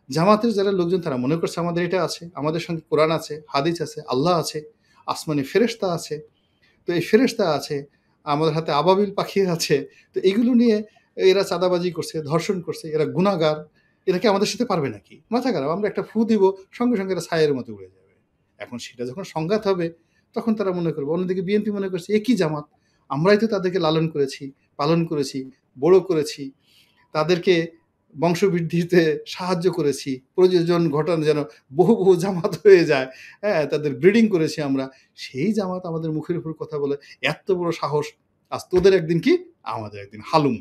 জামাতের যারা লোকজন তারা মনে করছে আমাদের এটা আছে, আমাদের সঙ্গে কোরআন আছে, হাদিস আছে, আল্লাহ আছে, আসমানি ফেরেশতা আছে। তো এই ফেরেশতা আছে, আমাদের হাতে আবাবিল পাখি আছে। তো এগুলো নিয়ে এরা চাঁদাবাজি করছে, ধর্ষণ করছে, এরা গুনাহগার। এরা কি আমাদের সাথে পারবে নাকি? মাথা খারাপ। আমরা একটা ফু দিব, সঙ্গে, সঙ্গে এরা ছাইয়ের মতো উড়ে যাবে। এখন সেটা যখন সংঘাত হবে, তখন তারা মনে করবে। অন্যদিকে বিএনপি মনে করছে, এ কি জামাত? আমরাই তো তাদেরকে লালন করেছি, পালন করেছি, বড় করেছি। তাদেরকে বংশবৃদ্ধিতে সাহায্য করেছি। প্রয়োজন ঘটানো যেন বহু, বহু জামাত হয়ে যায়। হ্যাঁ? তাদের ব্রিডিং করেছি আমরা। সেই জামাত আমাদের মুখের উপর কথা বলে, এত্ত বড় সাহস! আজ তোদের একদিন কি? আমাদের একদিন হালুম।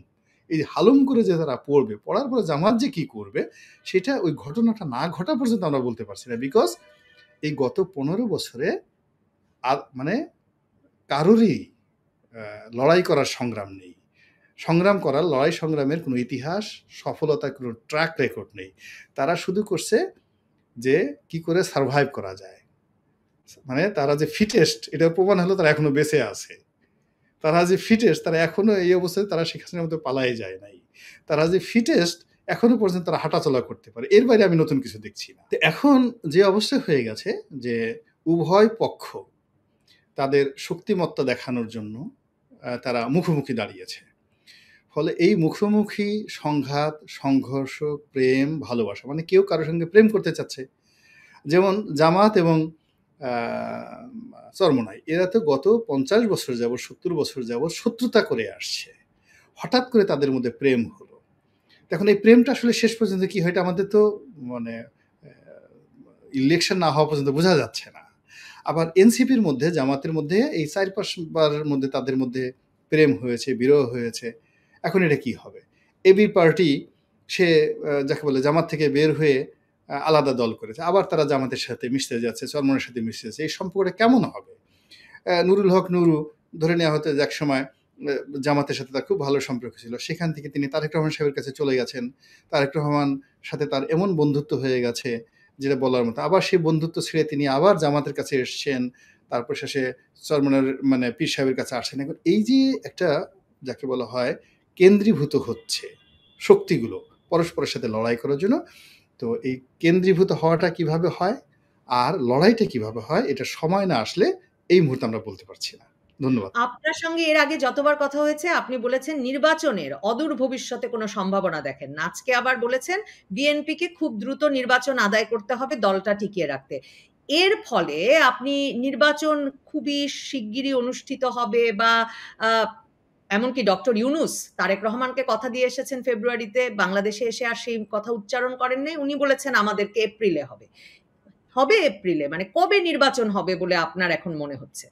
এই যে হালুম করে যে তারা পড়বে, পড়ার পরে জামাত যে কি করবে, সেটা ওই ঘটনাটা না ঘটা পর্যন্ত আমরা বলতে পারছি না। বিকজ এই গত ১৫ বছরে মানে কারোরই লড়াই করার সংগ্রাম নেই। সংগ্রাম করার, লড়াই সংগ্রামের কোনো ইতিহাস, সফলতার কোনো ট্র্যাক রেকর্ড নেই। তারা শুধু করছে যে কি করে সারভাইভ করা যায়। মানে তারা যে ফিটেস্ট, এটার প্রমাণ হলো তারা এখনো বেঁচে আছে। তারা যে ফিটেস্ট, তারা এখনো এই অবস্থায় তারা শেখ হাসিনার মতো পালাই যায় নাই। তারা যে ফিটেস্ট, এখনো পর্যন্ত তারা হাঁটাচলা করতে পারে। এর বাইরে আমি নতুন কিছু দেখছি না। তো এখন যে অবস্থা হয়ে গেছে যে উভয় পক্ষ তাদের শক্তিমত্তা দেখানোর জন্য তারা মুখোমুখি দাঁড়িয়েছে। ফলে এই মুখোমুখি সংঘাত, সংঘর্ষ, প্রেম, ভালোবাসা, মানে কেউ কারোর সঙ্গে প্রেম করতে চাচ্ছে। যেমন জামাত এবং চরমোনাই, এরা তো গত ৫০ বছর যাবৎ, ৭০ বছর যাবৎ শত্রুতা করে আসছে। হঠাৎ করে তাদের মধ্যে প্রেম হলো। এখন এই প্রেমটা আসলে শেষ পর্যন্ত কি হয়, এটা আমাদের তো মানে ইলেকশন না হওয়া পর্যন্ত বোঝা যাচ্ছে না। আবার এনসিপির মধ্যে, জামাতের মধ্যে এই ৪-৫ বারের মধ্যে তাদের মধ্যে প্রেম হয়েছে, বিরহ হয়েছে। এখন এটা কি হবে? এবি পার্টি সে যাকে বলে জামাত থেকে বের হয়ে আলাদা দল করেছে। আবার তারা জামাতের সাথে মিশতে যাচ্ছে, চরমনের সাথে মিশতে যাচ্ছে। এই সম্পর্কটা কেমন হবে? নুরুল হক নুরু ধরে নেওয়া হতো যে একসময় জামাতের সাথে তার খুব ভালো সম্পর্ক ছিল। সেখান থেকে তিনি তারেক রহমান সাহেবের কাছে চলে গেছেন। তারেক রহমান সাথে তার এমন বন্ধুত্ব হয়ে গেছে যেটা বলার মতো। আবার সেই বন্ধুত্ব ছেড়ে তিনি আবার জামাতের কাছে এসছেন। তারপর শেষে চরমনের মানে পীর সাহেবের কাছে আসেন। এখন এই যে একটা যাকে বলা হয় কেন্দ্রীভূত হচ্ছে শক্তিগুলো পরস্পরের সাথে লড়াই করার জন্য। তো এই কেন্দ্রীভূত হওয়াটা কিভাবে হয় আর লড়াইটা কিভাবে হয়, এটা সময় না আসলে এই মুহূর্তে আমরা বলতে পারছি না। ধন্যবাদ। আপনার সঙ্গে এর আগে যতবার কথা হয়েছে আপনি বলেছেন নির্বাচনের অদূর ভবিষ্যতে কোনো সম্ভাবনা দেখেন না। আজকে আবার বলেছেন বিএনপিকে খুব দ্রুত নির্বাচন আদায় করতে হবে দলটা টিকিয়ে রাখতে। এর ফলে আপনি নির্বাচন খুবই শিগগিরই অনুষ্ঠিত হবে বা আ এমনকি ডক্টর ইউনূস তারেক রহমানকে কথা দিয়ে এসেছেন ফেব্রুয়ারিতে, বাংলাদেশে এসে আর সেই কথা উচ্চারণ করেন নাই। উনি বলেছেন আমাদেরকে এপ্রিলে হবে। হবে এপ্রিলে? মানে কবে নির্বাচন হবে বলে আপনার এখন মনে হচ্ছে?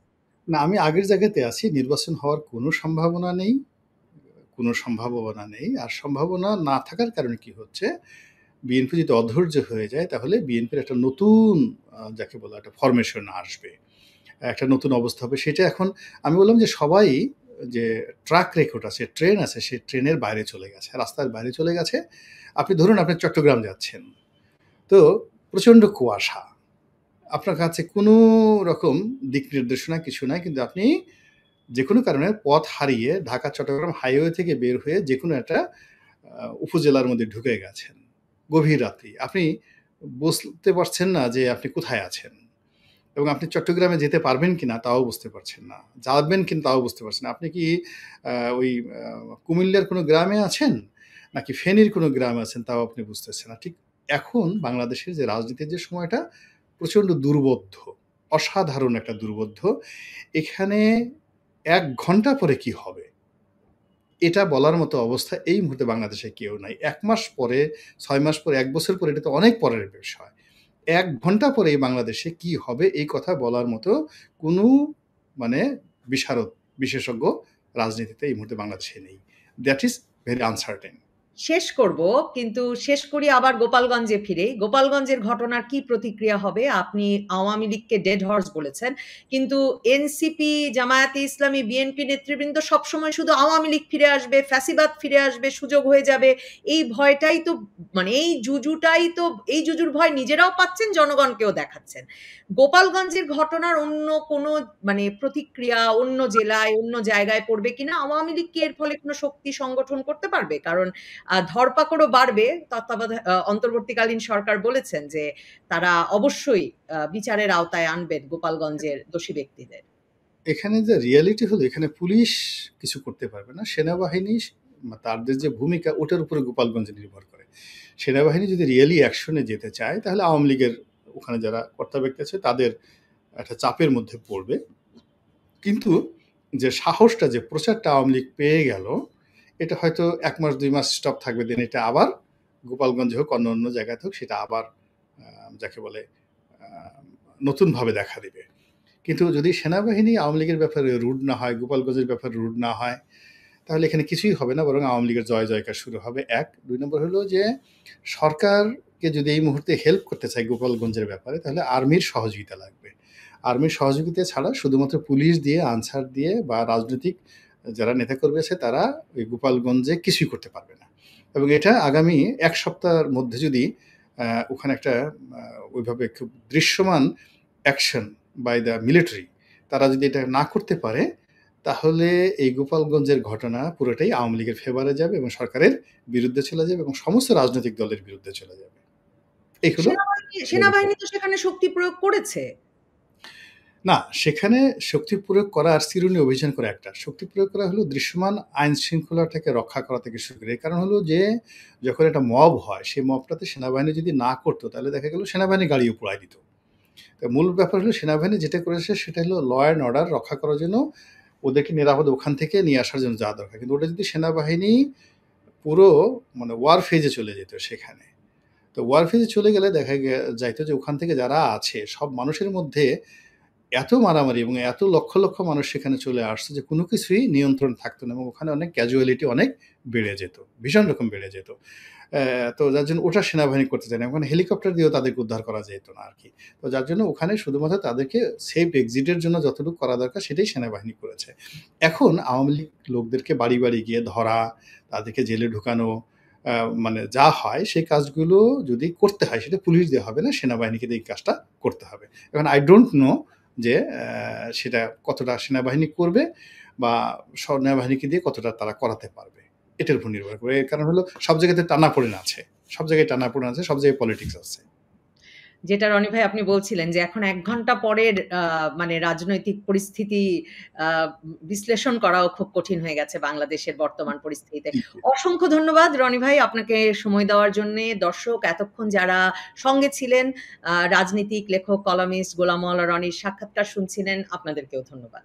না, আমি আগের জায়গাতে আছি। নির্বাচন হওয়ার কোনো সম্ভাবনা নেই। কোনো সম্ভাবনা নেই। আর সম্ভাবনা না থাকার কারণে কি হচ্ছে, বিএনপি যদি অধৈর্য হয়ে যায় তাহলে বিএনপির একটা নতুন যাকে বলা একটা ফরমেশন আসবে। একটা নতুন অবস্থা হবে। সেটা এখন আমি বললাম যে সবাই যে ট্র্যাক রেকর্ড আছে, ট্রেন আছে, সে ট্রেনের বাইরে চলে গেছে। রাস্তার বাইরে চলে গেছে। আপনি ধরুন আপনি চট্টগ্রাম যাচ্ছেন। তো প্রচণ্ড কুয়াশা। আপনার কাছে কোনো রকম দিক নির্দেশনা কিছু নাই। কিন্তু আপনি যেকোনো কারণে পথ হারিয়ে ঢাকা-চট্টগ্রাম হাইওয়ে থেকে বের হয়ে যেকোনো একটা উপজেলার মধ্যে ঢুকে গেছেন। গভীর রাত্রি। আপনি বুঝতে পারছেন না যে আপনি কোথায় আছেন। এবং আপনি চট্টগ্রামে যেতে পারবেন কিনা তাও বুঝতে পারছেন না। যাবেন কিনা তাও বুঝতে পারছেন না। আপনি কি ওই কুমিল্লার কোনো গ্রামে আছেন? নাকি ফেনীর কোনো গ্রামে আছেন তাও আপনি বুঝতেছেন না। ঠিক এখন বাংলাদেশের যে রাজনীতির যে সময়টা প্রচণ্ড দুর্বোধ্য, অসাধারণ একটা দুর্বোধ্য। এখানে ১ ঘন্টা পরে কি হবে? এটা বলার মতো অবস্থা এই মুহূর্তে বাংলাদেশে কেউ নাই। ১ মাস পরে, ৬ মাস পরে, ১ বছর পরে এটা তো অনেক পরের বিষয়। ১ ঘন্টা পরেই বাংলাদেশে কি হবে এই কথা বলার মতো কোনো মানে বিশারদ, বিশেষজ্ঞ রাজনীতিতে এই মুহূর্তে বাংলাদেশে নেই। That is very uncertain. শেষ করব, কিন্তু শেষ করি আবার গোপালগঞ্জে ফিরে। গোপালগঞ্জের ঘটনার কি প্রতিক্রিয়া হবে? আপনি আওয়ামী লীগকে ডেড হর্স বলেছেন, কিন্তু এনসিপি, জামায়াতে ইসলামী, বিএনপি নেতৃবৃন্দ সবসময় শুধু আওয়ামী লীগ ফিরে আসবে, ফ্যাসিবাদ ফিরে আসবে, সুযোগ হয়ে যাবে, এই ভয়টাই তো, মানে এই জুজুর ভয় নিজেরাও পাচ্ছেন, জনগণকেও দেখাচ্ছেন। গোপালগঞ্জের ঘটনার অন্য কোনো মানে প্রতিক্রিয়া অন্য জেলায় অন্য জায়গায় পড়বে কিনা? আওয়ামী লীগ কি এর ফলে কোনো শক্তি সংগঠন করতে পারবে? কারণ ধরপাকড়ও বাড়বে। অন্তর্বর্তীকালীন সরকার বলেছেন যে তারা অবশ্যই বিচারের আওতায় আনবেন গোপালগঞ্জের দোষী ব্যক্তিদের। এখানে যে রিয়ালিটি হলো, এখানে পুলিশ কিছু করতে পারবে না। সেনাবাহিনী তাদের যে ভূমিকা ওটার উপরে গোপালগঞ্জে নির্ভর করে। সেনাবাহিনী যদি রিয়েলি অ্যাকশনে যেতে চায় তাহলে আওয়ামী লীগের ওখানে যারা কর্তা ব্যক্তি আছে তাদের একটা চাপের মধ্যে পড়বে। কিন্তু যে সাহসটা, যে প্রচারটা আওয়ামী লীগ পেয়ে গেল, এটা হয়তো ১ মাস ২ মাস স্টপ থাকবে, দেন এটা আবার গোপালগঞ্জে হোক অন্য অন্য জায়গাতে হোক সেটা আবার যাকে বলে নতুনভাবে দেখা দেবে। কিন্তু যদি সেনাবাহিনী আওয়ামী লীগের ব্যাপারে রুড না হয়, গোপালগঞ্জের ব্যাপারে রুড না হয়, তাহলে এখানে কিছুই হবে না, বরং আওয়ামী লীগের জয় জয়কার শুরু হবে। ১ ২ নম্বর হলো যে সরকারকে যদি এই মুহূর্তে হেল্প করতে চায় গোপালগঞ্জের ব্যাপারে, তাহলে আর্মির সহযোগিতা লাগবে। আর্মির সহযোগিতা ছাড়া শুধুমাত্র পুলিশ দিয়ে, আনসার দিয়ে বা রাজনৈতিক যারা নেতাকর্মী আছে তারা ওই গোপালগঞ্জে কিছুই করতে পারবে না। এবং এটা আগামী ১ সপ্তাহের মধ্যে যদি ওখানে একটা ওইভাবে খুব দৃশ্যমান অ্যাকশন বাই দ্য মিলিটারি তারা যদি এটা না করতে পারে, তাহলে এই গোপালগঞ্জের ঘটনা পুরোটাই আওয়ামী লীগের ফেভারে যাবে এবং সরকারের বিরুদ্ধে চলে যাবে এবং সমস্ত রাজনৈতিক দলের বিরুদ্ধে চলে যাবে। এই হলো সেনাবাহিনী তো সেখানে শক্তি প্রয়োগ করেছে। না, সেখানে শক্তি প্রয়োগ করা আর চিরুনি অভিযান করা একটা। শক্তি প্রয়োগ করা হলো দৃশ্যমান আইন শৃঙ্খলাটাকে রক্ষা করা থেকে শুরু করে। এর কারণ হলো যে যখন একটা মব হয়, সেই মবটাতে সেনাবাহিনী যদি না করতো তাহলে দেখা গেল সেনাবাহিনী গাড়িও পোড়ায় দিত। মূল ব্যাপার হলো সেনাবাহিনী যেটা করেছে সেটা হলো ল অ্যান্ড অর্ডার রক্ষা করার জন্য, ওদেরকে নিরাপদে ওখান থেকে নিয়ে আসার জন্য যা দরকার। কিন্তু ওটা যদি সেনাবাহিনী পুরো মানে ওয়ার ফেজে চলে যেত সেখানে, তো ওয়ার ফেজে চলে গেলে দেখা যাইতো যে ওখান থেকে যারা আছে সব মানুষের মধ্যে এত মারামারি এবং এত লক্ষ লক্ষ মানুষ সেখানে চলে আসছে যে কোনো কিছুই নিয়ন্ত্রণ থাকতো না এবং ওখানে অনেক ক্যাজুয়ালিটি অনেক বেড়ে যেত, ভীষণ রকম বেড়ে যেত। তো যার জন্য ওটা সেনাবাহিনী করতে চায় না। ওখানে হেলিকপ্টার দিয়েও তাদেরকে উদ্ধার করা যেত না আর কি। তো যার জন্য ওখানে শুধুমাত্র তাদেরকে সেফ এক্সিটের জন্য যতটুকু করা দরকার সেটাই সেনাবাহিনী করেছে। এখন আওয়ামী লীগ লোকদেরকে বাড়ি বাড়ি গিয়ে ধরা, তাদেরকে জেলে ঢুকানো, মানে যা হয় সেই কাজগুলো যদি করতে হয় সেটা পুলিশ দিয়ে হবে না, সেনাবাহিনীকে দিয়ে এই কাজটা করতে হবে। এখন আই ডোন্ট নো যে সেটা কতটা সেনাবাহিনী করবে বা সেনাবাহিনীকে দিয়ে কতটা তারা করাতে পারবে, এটার উপর নির্ভর করে। এর কারণ হলো সব জায়গাতে টানাপোড়েন আছে, সব জায়গায় টানাপোড়েন আছে, সব জায়গায় পলিটিক্স আছে। যেটা রনি ভাই আপনি বলছিলেন যে এখন ১ ঘন্টা পরের মানে রাজনৈতিক পরিস্থিতি আ বিশ্লেষণ করাও খুব কঠিন হয়ে গেছে বাংলাদেশের বর্তমান পরিস্থিতিতে। অসংখ্য ধন্যবাদ রনি ভাই আপনাকে সময় দেওয়ার জন্যে। দর্শক এতক্ষণ যারা সঙ্গে ছিলেন, রাজনীতিক, লেখক, কলামিস্ট গোলাম মওলা রনির সাক্ষাৎকার শুনছিলেন, আপনাদেরকেও ধন্যবাদ।